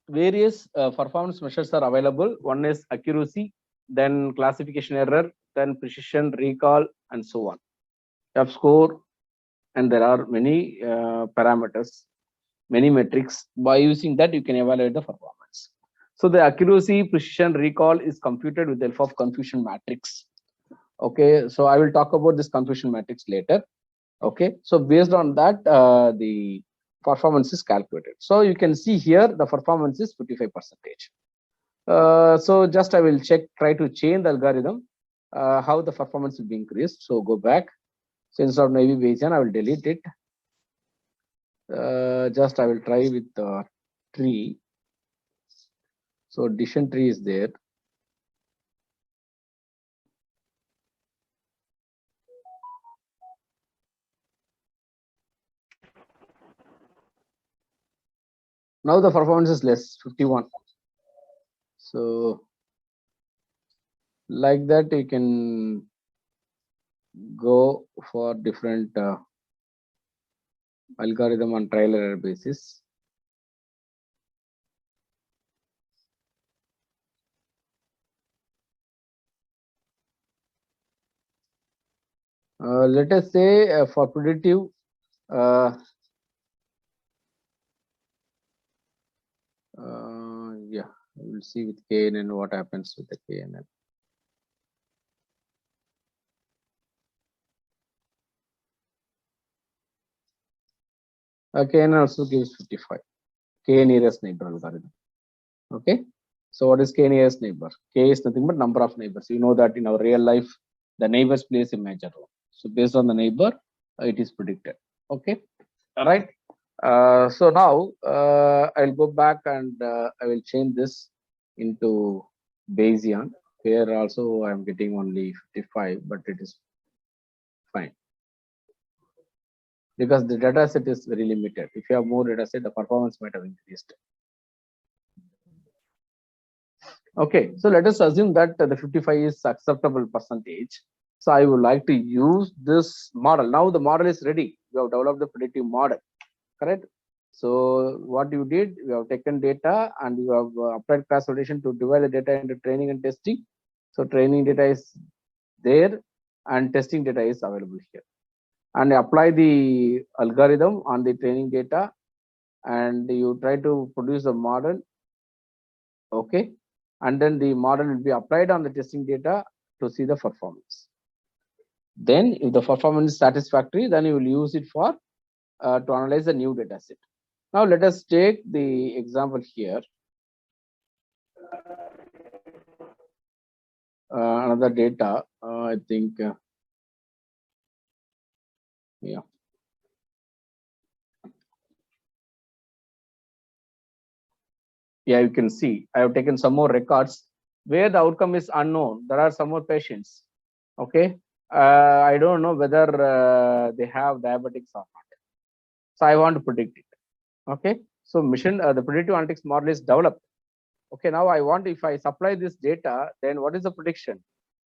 various performance measures are available. One is accuracy, then classification error, then precision, recall, and so on. F-score, and there are many parameters, many metrics. By using that, you can evaluate the performance. So the accuracy, precision, recall is computed with the help of confusion matrix. Okay, so I will talk about this confusion matrix later. Okay, so based on that, the performance is calculated. So you can see here the performance is 55%. So just I will try to change the algorithm, how the performance will be increased. So go back. So instead of Naive Bayesian, I will delete it. Just I will try with the tree. So decision tree is there. Now the performance is less, 51. So like that, you can go for different algorithm on trial error basis. Let us say for predictive, yeah, we'll see with KNN what happens with the KNN. KNN also gives 55. K nearest neighbor algorithm. Okay. So what is K nearest neighbor? K is nothing but number of neighbors. You know that in our real life, the neighbors plays a major role. So based on the neighbor, it is predicted. Okay. All right. So now I'll go back and I will change this into Bayesian. Here also I'm getting only 55, but it is fine because the data set is very limited. If you have more data set, the performance might have increased. Okay, so let us assume that the 55 is acceptable percentage. So I would like to use this model. Now the model is ready. You have developed the predictive model, correct? So what you did, you have taken data and you have applied class validation to divide the data into training and testing. So training data is there and testing data is available here. And apply the algorithm on the training data and you try to produce a model. Okay. And then the model will be applied on the testing data to see the performance. Then if the performance is satisfactory, then you will use it for to analyze the new data set. Now let us take the example here. Another data, I think, yeah. Yeah, you can see I have taken some more records where the outcome is unknown. There are some more patients. Okay. I don't know whether they have diabetics or not. So I want to predict it. Okay. So mission, the predictive analytics model is developed. Okay. Now I want, if I supply this data, then what is the prediction?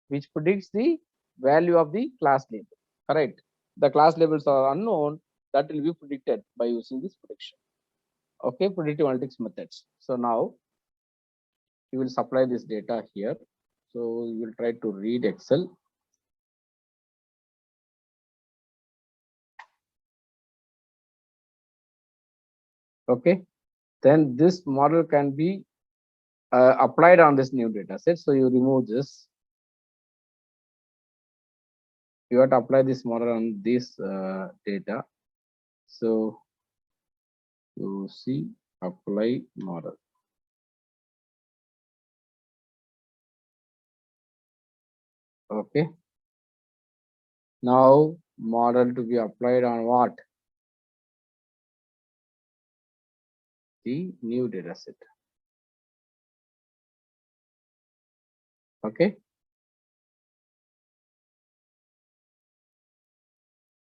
Which predicts the value of the class label. Correct. The class labels are unknown. That will be predicted by using this prediction. Okay. Predictive analytics methods. So now you will supply this data here. So you will try to read Excel. Okay. Then this model can be applied on this new data set. So you remove this. You have to apply this model on this data. So you see apply model. Okay. Now model to be applied on what? The new data set. Okay.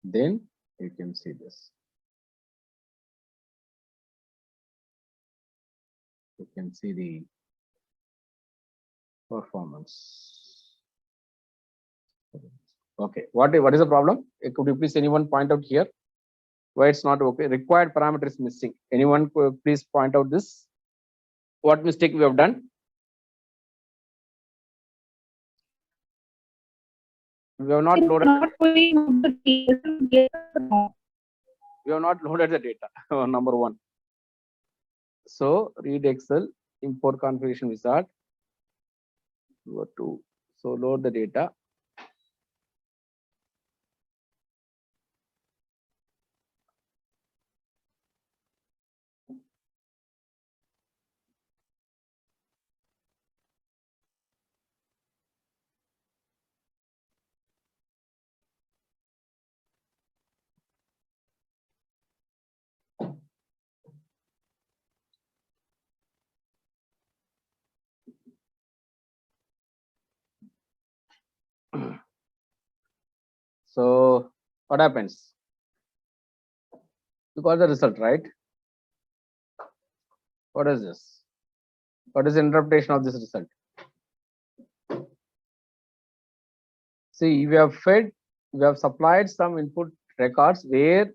Then you can see this. You can see the performance. Okay. What is the problem? Could you please anyone point out here why it's not okay? Required parameter is missing. Anyone could please point out this? What mistake we have done? We have not loaded. We have not loaded the data. Number one. So read Excel, import configuration wizard. Go to, so load the data. So what happens? You got the result, right? What is this? What is the interpretation of this result? See, we have supplied some input records where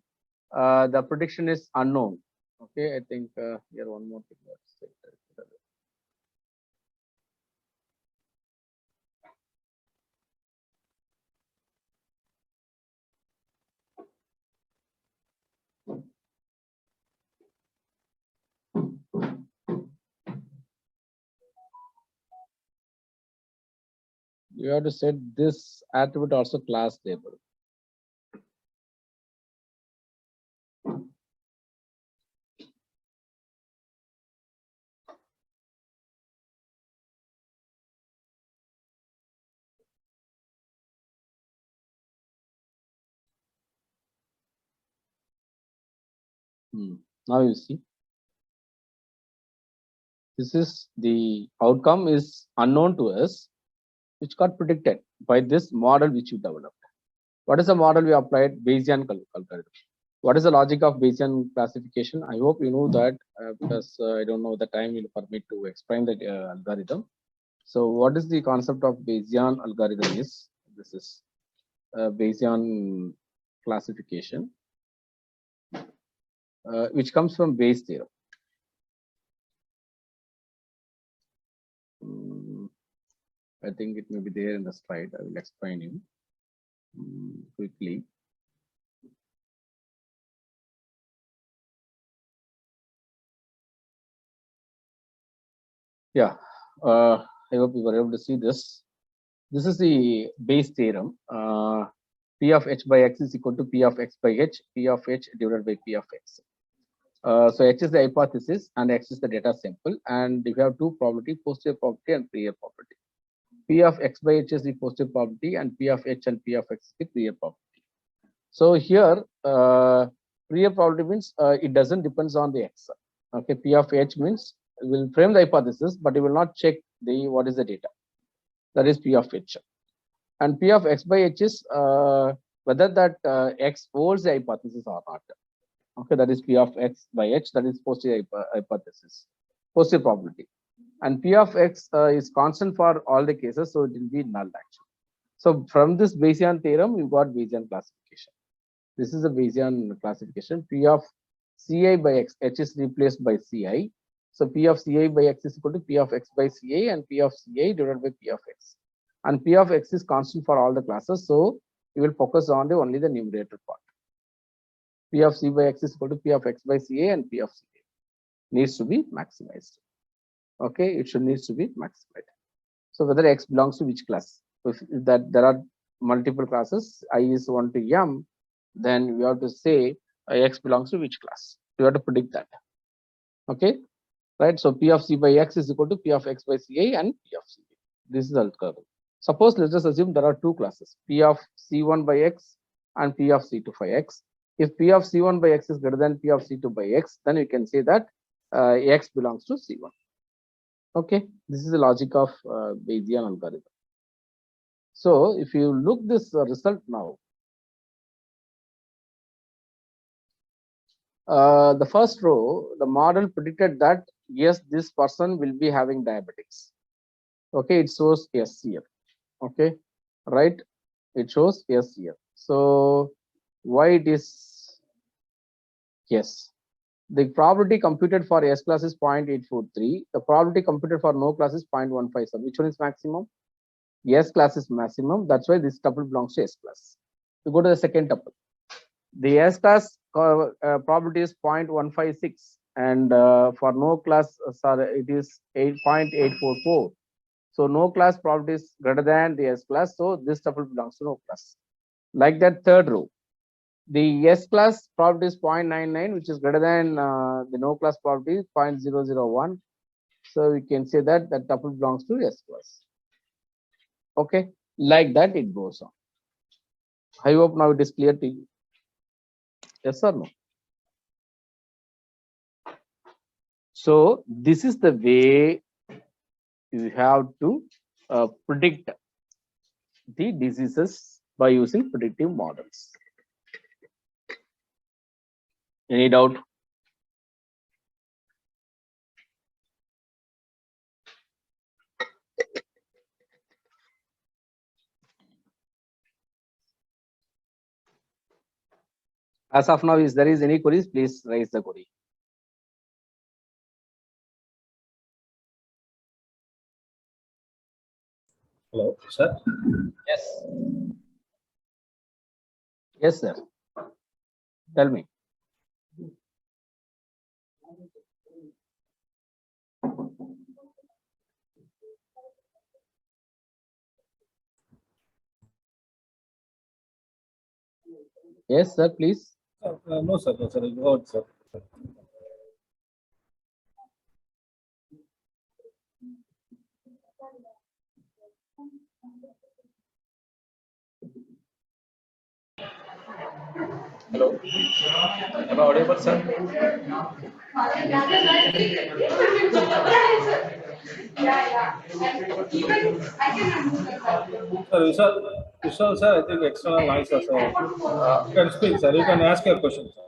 the prediction is unknown. Okay, I think here one more thing. You have to set this attribute also class label. Now you see, this is the outcome is unknown to us, which got predicted by this model which you developed. What is the model we applied? Bayesian algorithm. What is the logic of Bayesian classification? I hope you know that because I don't know the time will permit to explain the algorithm. So what is the concept of Bayesian algorithm is? This is Bayesian classification, which comes from Bayes theorem. I think it may be there in the slide. I will explain you quickly. Yeah, I hope you were able to see this. This is the Bayes theorem. P of h by x is equal to P of x by h, P of h divided by P of x. So h is the hypothesis and x is the data sample, and you have two probability, posterior probability and prior probability. P of x by h is the posterior probability and P of h and P of x is the prior probability. So here, prior probability means it doesn't depends on the x. Okay, P of h means it will frame the hypothesis, but it will not check the what is the data. That is P of h. And P of x by h is whether that x holds the hypothesis or not. Okay, that is P of x by h, that is posterior hypothesis, posterior probability. And P of x is constant for all the cases, so it will be null actually. So from this Bayesian theorem, you got Bayesian classification. This is a Bayesian classification. P of Ci by x, h is replaced by Ci. So P of Ci by x is equal to P of x by Ci and P of Ci divided by P of x. And P of x is constant for all the classes, so you will focus on only the numerator part. P of C by x is equal to P of x by Ca and P of Ca needs to be maximized. Okay, it should needs to be maximized. So whether x belongs to which class? If that there are multiple classes, I is 1 to m, then we have to say x belongs to which class. You have to predict that. Okay, right? So P of C by x is equal to P of x by Ca and P of Ca. This is the algorithm. Suppose let us assume there are two classes, P of C1 by x and P of C2 by x. If P of C1 by x is greater than P of C2 by x, then you can say that x belongs to C1. Okay, this is the logic of Bayesian algorithm. So if you look this result now, the first row, the model predicted that yes, this person will be having diabetics. Okay, it shows yes here. Okay, right? It shows yes here. So why it is yes? The probability computed for S class is 0.843. The probability computed for no class is 0.157. Which one is maximum? S class is maximum. That's why this tuple belongs to S class. We go to the second tuple. The S class probability is 0.156, and for no class, it is 8.844. So no class probability is greater than the S class. So this tuple belongs to no class. Like that third row. The S class probability is 0.99, which is greater than the no class probability 0.001. So we can say that that tuple belongs to S class. Okay, like that it goes on. I hope now it is clear to you. Yes or no? So this is the way you have to predict the diseases by using predictive models. Any doubt? As of now, if there is any queries, please raise the query. Hello, sir. Yes. Yes, sir. Tell me. Yes, sir, please. No, sir. No, sir. Go ahead, sir. Hello. Am I audible, sir? Sir, Vishal, sir, I think external noise, sir. You can speak, sir. You can ask your question, sir.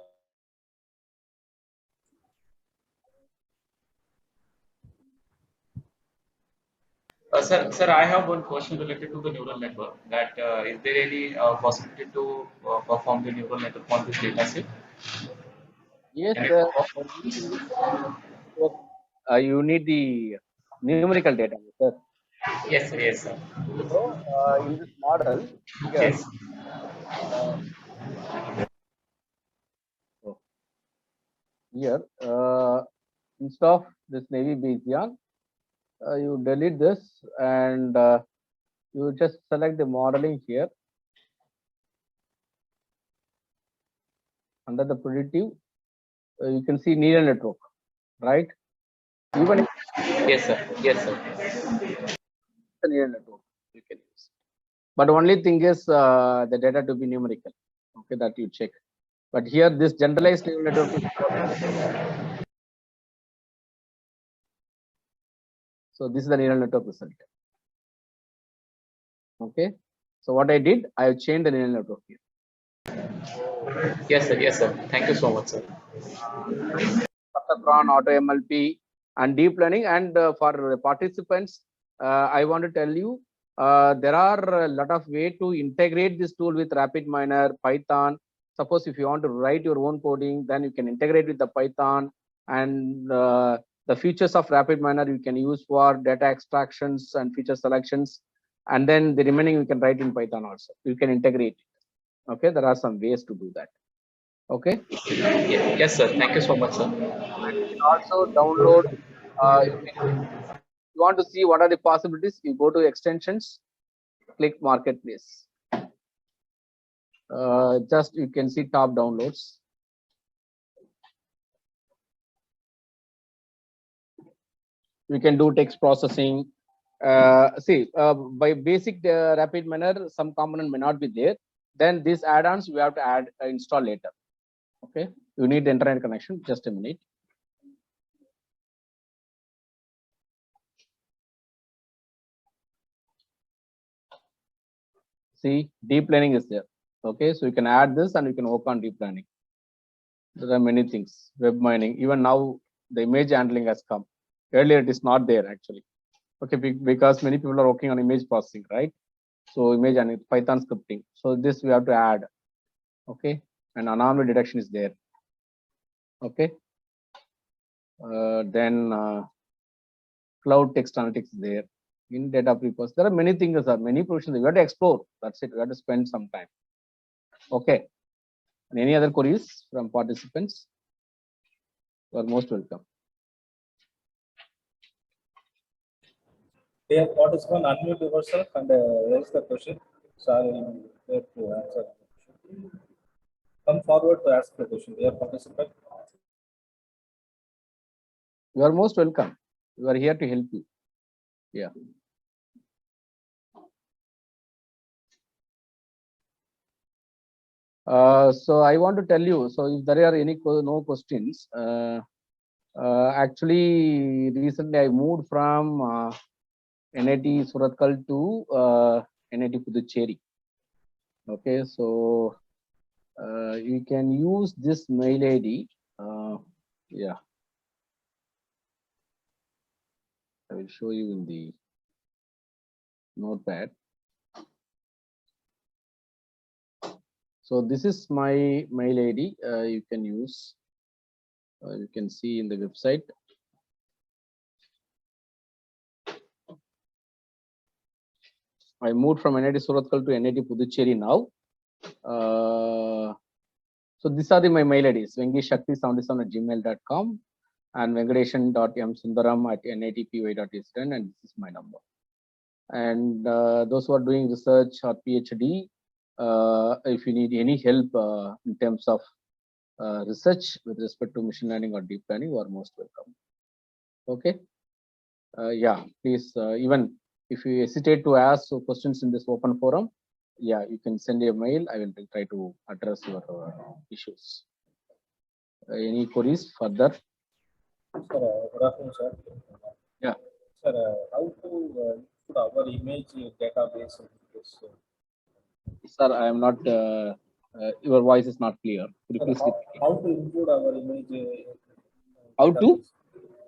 Sir, I have one question related to the neural network. That is there any possibility to perform the neural network on this data set? Yes, Can it sir. perform? Only thing is, you need the numerical data, sir. Yes, sir. Yes, sir. So, in this model, here, Yes. uh, so here, instead of this Navy Bayesian, you delete this and you just select the modeling here under the predictive. You can see neural network, right? Even if Yes, sir. Yes, sir. it's a neural network, you can use. But only thing is the data to be numerical. Okay, that you check. But here, this generalized neural network is so this is the neural network result. Okay. So what I did, I have changed the neural network here. Yes, sir. Yes, sir. Thank you so much, sir. Perceptron, AutoMLP, and deep learning. And for participants, I want to tell you there are a lot of way to integrate this tool with RapidMiner, Python. Suppose if you want to write your own coding, then you can integrate with the Python, and the features of RapidMiner you can use for data extractions and feature selections. And then the remaining you can write in Python also. You can integrate. Okay, there are some ways to do that. Okay. Yes, sir. Thank you so much, sir. And you can also download. You want to see what are the possibilities, you go to extensions, click marketplace. Just you can see top downloads. You can do text processing. By basic RapidMiner, some component may not be there. Then these add-ons we have to add install later. Okay, you need the internet connection. Just a minute. See, deep learning is there. Okay, so you can add this and you can work on deep learning. There are many things. Web mining. Even now, the image handling has come. Earlier, it is not there actually. Okay, because many people are working on image processing, right? So image and Python scripting. So this we have to add. Okay, and anomaly detection is there. Okay. Then cloud text analytics is there. In data preprocessing, there are many things. There are many provisions. We have to explore. That's it. We have to spend some time. Okay. And any other queries from participants? You are most welcome. Dear participant, unmute yourself and raise the question. So I will there to answer the question. Come forward to ask the question. Dear participant. You are most welcome. We are here to help you. Yeah. So I want to tell you. So if there are any no questions, actually recently I moved from NIT Surathkal to NIT Puducherry. Okay, so you can use this mail ID. Yeah, I will show you in the notepad. So this is my mail ID. You can use. You can see in the website. I moved from NIT Surathkal to NIT Puducherry now. So these are my mail IDs: venkishakti77@gmail.com and venkadeshan.msundaram@nitpy.eastern, and this is my number. And those who are doing research or PhD, if you need any help in terms of research with respect to machine learning or deep learning, you are most welcome. Okay. Yeah, please, even if you hesitate to ask questions in this open forum, yeah, you can send a mail. I will try to address your issues. Any queries further? Sir, good afternoon, sir. Yeah. Sir, how to put our image database in this? Sir, I am not. Your voice is not clear. Could you Sir, please repeat it? how to include our image? How to?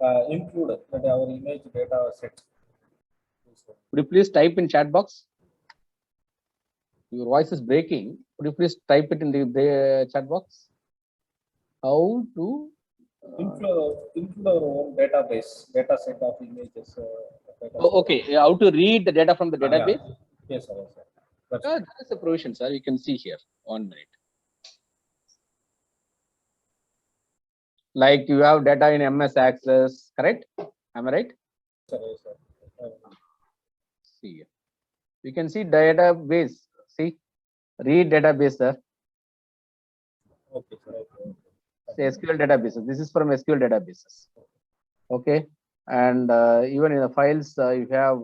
database? Include that our image data set. Could you please type in chat box? Your voice is breaking. Could you please type it in the chat box? How to? Include our own data set of images. Okay. How to read the data from the database? Yes, sir. Yes, sir. That's There is a provision, sir. You can see here. 1 minute. Like you have data in MS Access, correct? Am I right? sir. Yes, sir. See here. You can see database. See, read database, sir. Okay, sir. Okay. Say SQL databases. This is from SQL databases. Okay. And even in the files, you have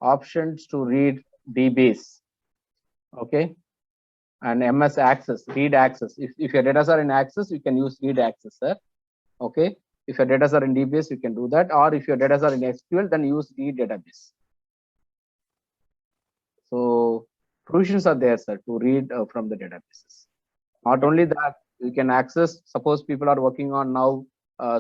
options to read DBase. Okay. And MS Access, read access. If your data are in Access, you can use read access, sir. Okay. If your data are in DBase, you can do that. Or if your data are in SQL, then use read database. So provisions are there, sir, to read from the databases. Not only that, you can access, suppose people are working on now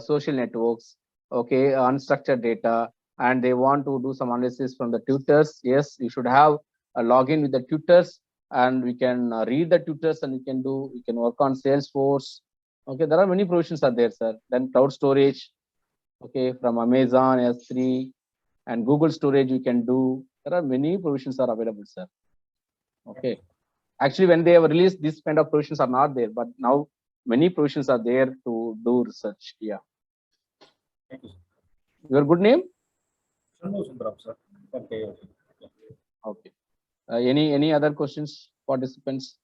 social networks, okay, unstructured data, and they want to do some analysis from the tutors. Yes, you should have a login with the tutors, and we can read the tutors, and we can work on Salesforce. Okay, there are many provisions are there, sir. Then cloud storage, okay, from Amazon S3 and Google storage you can do. There are many provisions are available, sir. Okay. Actually, when they have released, this kind of provisions are not there, but now many provisions are there to do research. Yeah. Thank you, sir. Your good name? Shanmu Sundaram, sir. Okay. Okay. Any other questions, participants?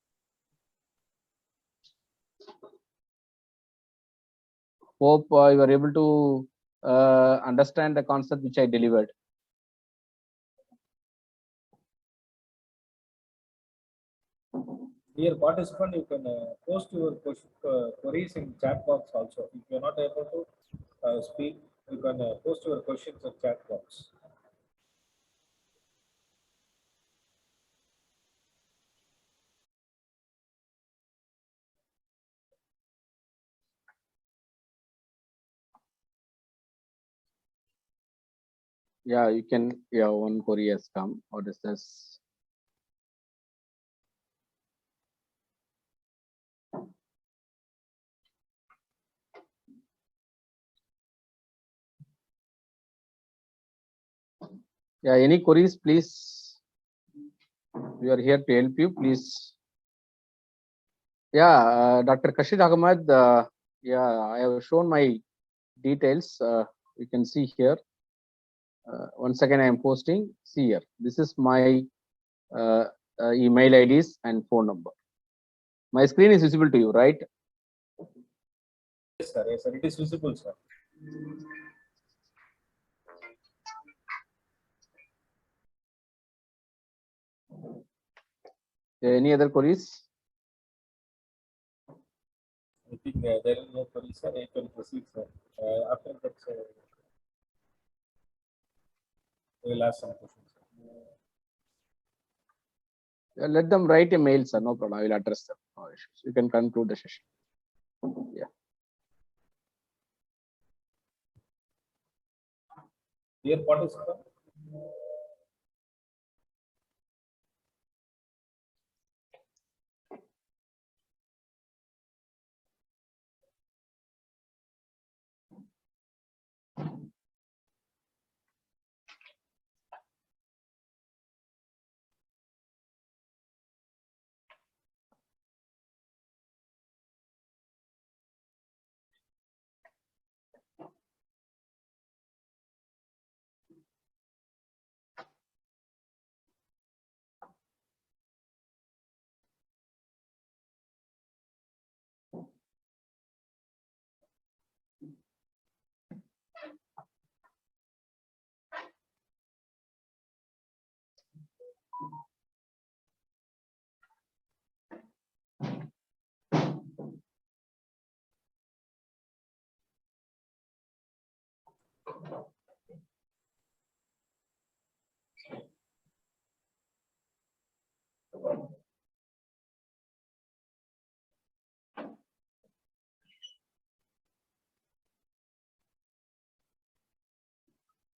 Hope you are able to understand the concept which I delivered. Dear participant, you can post your queries in chat box also. If you are not able to speak, you can post your questions in chat box. Yeah, you can. Yeah, one query has come. What is this? Yeah, any queries, please. We are here to help you, please. Yeah, Dr. Kashid Ahmad, yeah, I have shown my details. You can see here. Once again, I am posting. See here. This is my email IDs and phone number. My screen is visible to you, right? Yes, sir. Yes, sir. It is visible, sir. Any other queries? I think there is no query, sir. I can proceed, sir. After that, we will ask some questions. Let them write a mail, sir. No problem. I will address them. No issues. You can conclude the session. Yeah. Dear participant,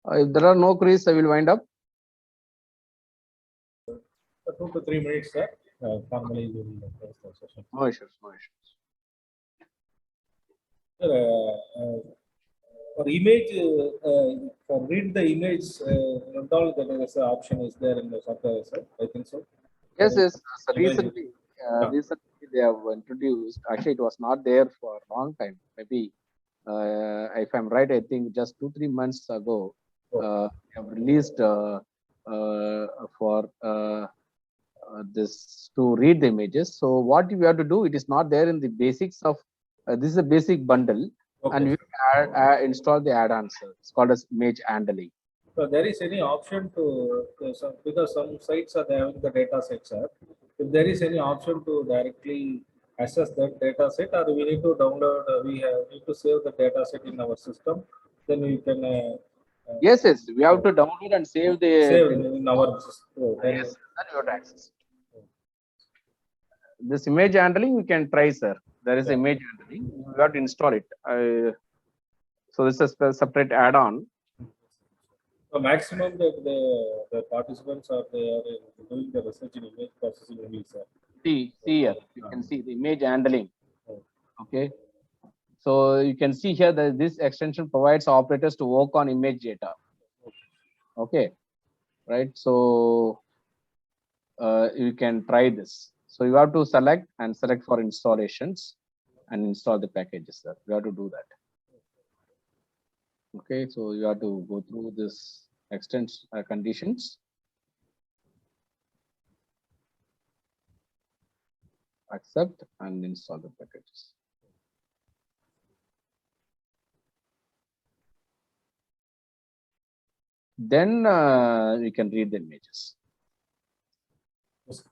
If there are no queries, I will wind up. 2 to 3 minutes, sir. Formally, we will close the session. No issues, no issues. Sir, for image, for read the image, not all there is an option is there in the software, sir. I think so. Yes, yes. So Image. recently, Yeah. recently they have introduced. Actually, it was not there for a long time. Maybe, if I'm right, I think just 2-3 months ago, they have released for this to read the images. So what we have to do, it is not there in the basics of. This is a basic bundle, and Okay. we install the add-ons. It's called as image handling. So there is any option to some, because some sites are having the data set, sir. If there is any option to directly access that data set, or we need to download, need to save the data set in our system, then we can Yes, yes. We have to download and save the. save in our system. Then Yes, then you have to access it. This image handling we can try, sir. There is image handling. You have to install it. So this is a separate add-on. So maximum that the participants are they are doing the research in image processing only, sir. See here, you can see the image handling. Okay. So you can see here that this extension provides operators to work on image data. Okay. Right. So you can try this. So you have to select for installations and install the packages, sir. You have to do that. Okay, so you have to go through this extents conditions. Accept and install the packages. Then we can read the images. Just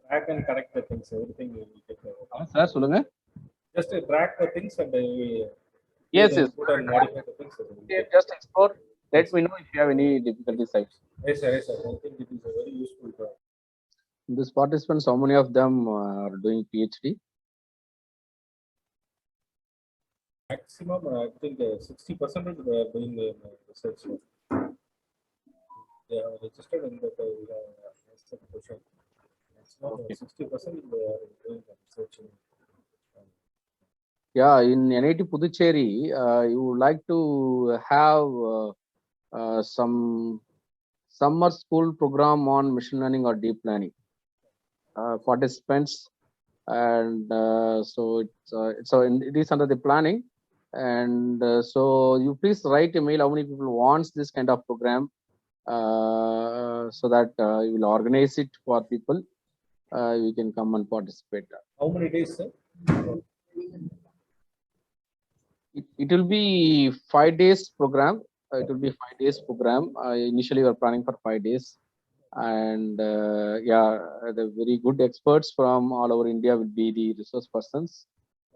track and connect the things, everything we will get. Sir, solunga. Just track the things and we Yes, yes. put and modify the things. Just explore. Let me know if you have any difficulties. Yes, sir. Yes, sir. I think it is a very useful. These participants, how many of them are doing PhD? Maximum, I think 60% they are doing research. They have registered in the question. Maximum 60% they are doing research. Yeah, in NIT Puducherry, you would like to have some summer school program on machine learning or deep learning. Participants, and so it is under the planning, and so you please write a mail how many people wants this kind of program, so that you will organize it for people. You can come and participate. How many days, sir? It will be 5 days program. It will be 5 days program. Initially, we are planning for 5 days, and yeah, the very good experts from all over India will be the resource persons.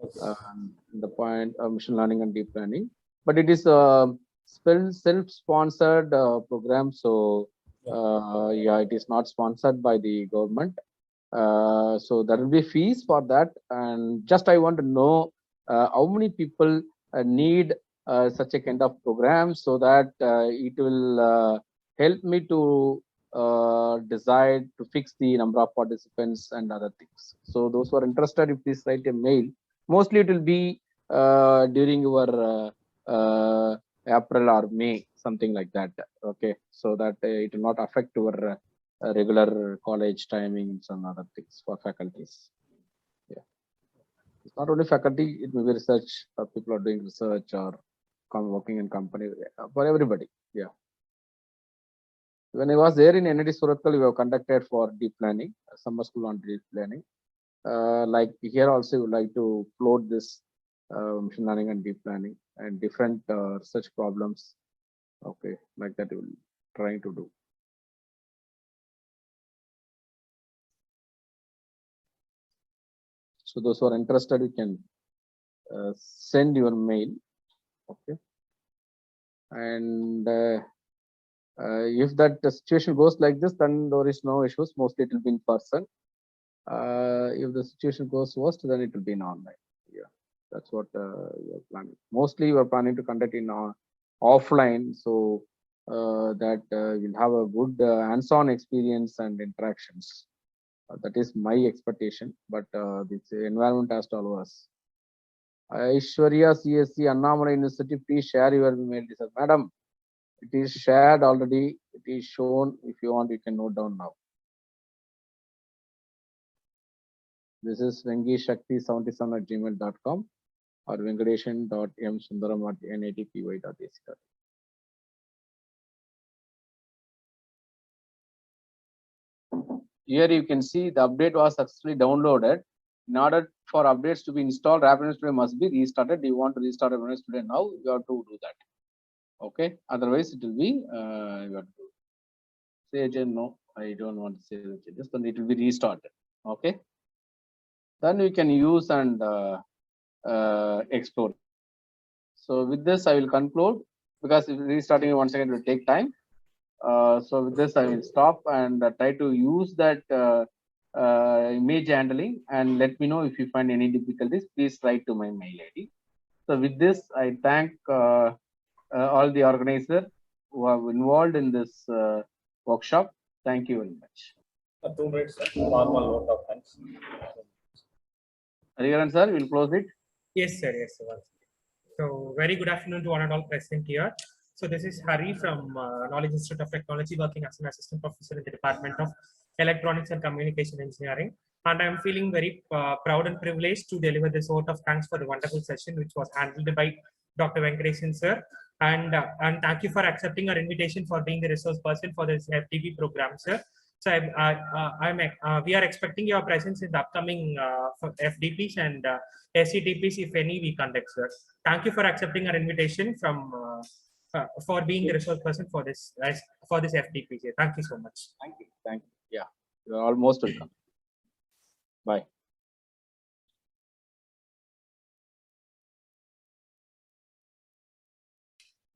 The point of machine learning and deep learning, but it is a self-sponsored program. So yeah, it is not sponsored by the government. So there will be fees for that, and just I want to know how many people need such a kind of program, so that it will help me to decide to fix the number of participants and other things. So those who are interested, if please write a mail. Mostly it will be during your April or May, something like that. Okay, so that it will not affect your regular college timings and other things for faculties. Yeah, it's not only faculty; it may be research. People are doing research or working in company, for everybody. Yeah. When I was there in NIT Surathkal, we have conducted for deep learning, summer school on deep learning. Like here also, we would like to float this machine learning and deep learning and different research problems. Okay, like that we will trying to do. So those who are interested, you can send your mail. Okay, and if that situation goes like this, then there is no issues. Mostly it will be in person. If the situation goes worst, then it will be in online. Yeah, that's what you are planning. Mostly you are planning to conduct in offline. So that you'll have a good hands-on experience and interactions. That is my expectation, but this environment has to allow us. Aishwarya CSC Annamalai University, please share your email. Madam, it is shared already. It is shown. If you want, you can note down now. This is venkishakti77@gmail.com or venkadeshan.msundaram@natpy.ac. Here you can see the update was successfully downloaded. In order for updates to be installed, Rapid Studio must be restarted. You want to restart Rapid Studio now, you have to do that. Okay, otherwise it will be you have to say again. No, I don't want to say this, then it will be restarted. Okay, then we can use and explore. So with this, I will conclude because if restarting once again will take time. So with this, I will stop and try to use that image handling, and let me know if you find any difficulties. Please write to my mail ID. So with this, I thank all the organizers who are involved in this workshop. Thank you very much. 2 minutes, sir. Normal vote of thanks. Hariharan sir, we'll close it. Yes, sir. Yes, sir. So, very good afternoon to one and all present here. So, this is Hari from Knowledge Institute of Technology, working as an assistant professor in the Department of Electronics and Communication Engineering. And I'm feeling very proud and privileged to deliver this vote of thanks for the wonderful session, which was handled by Dr. Venkatesan sir. And thank you for accepting our invitation for being the resource person for this FDP program, sir. So we are expecting your presence in the upcoming FDPs and SCTPs, if any, we conduct, sir. Thank you for accepting our invitation from for being the resource person for this FDP. Sir. Thank you so much. Thank you. Thank you. Yeah, you are almost welcome. Bye.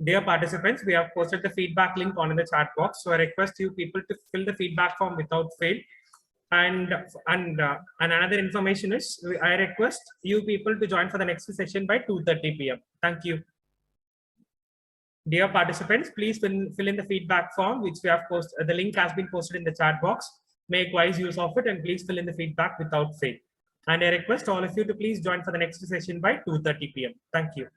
Dear participants, we have posted the feedback link on the chat box. So I request you people to fill the feedback form without fail. And another information is, I request you people to join for the next session by 2:30 p.m. Thank you. Dear participants, please fill in the feedback form which we have posted. The link has been posted in the chat box. Make wise use of it and please fill in the feedback without fail. And I request all of you to please join for the next session by 2:30 p.m. Thank you.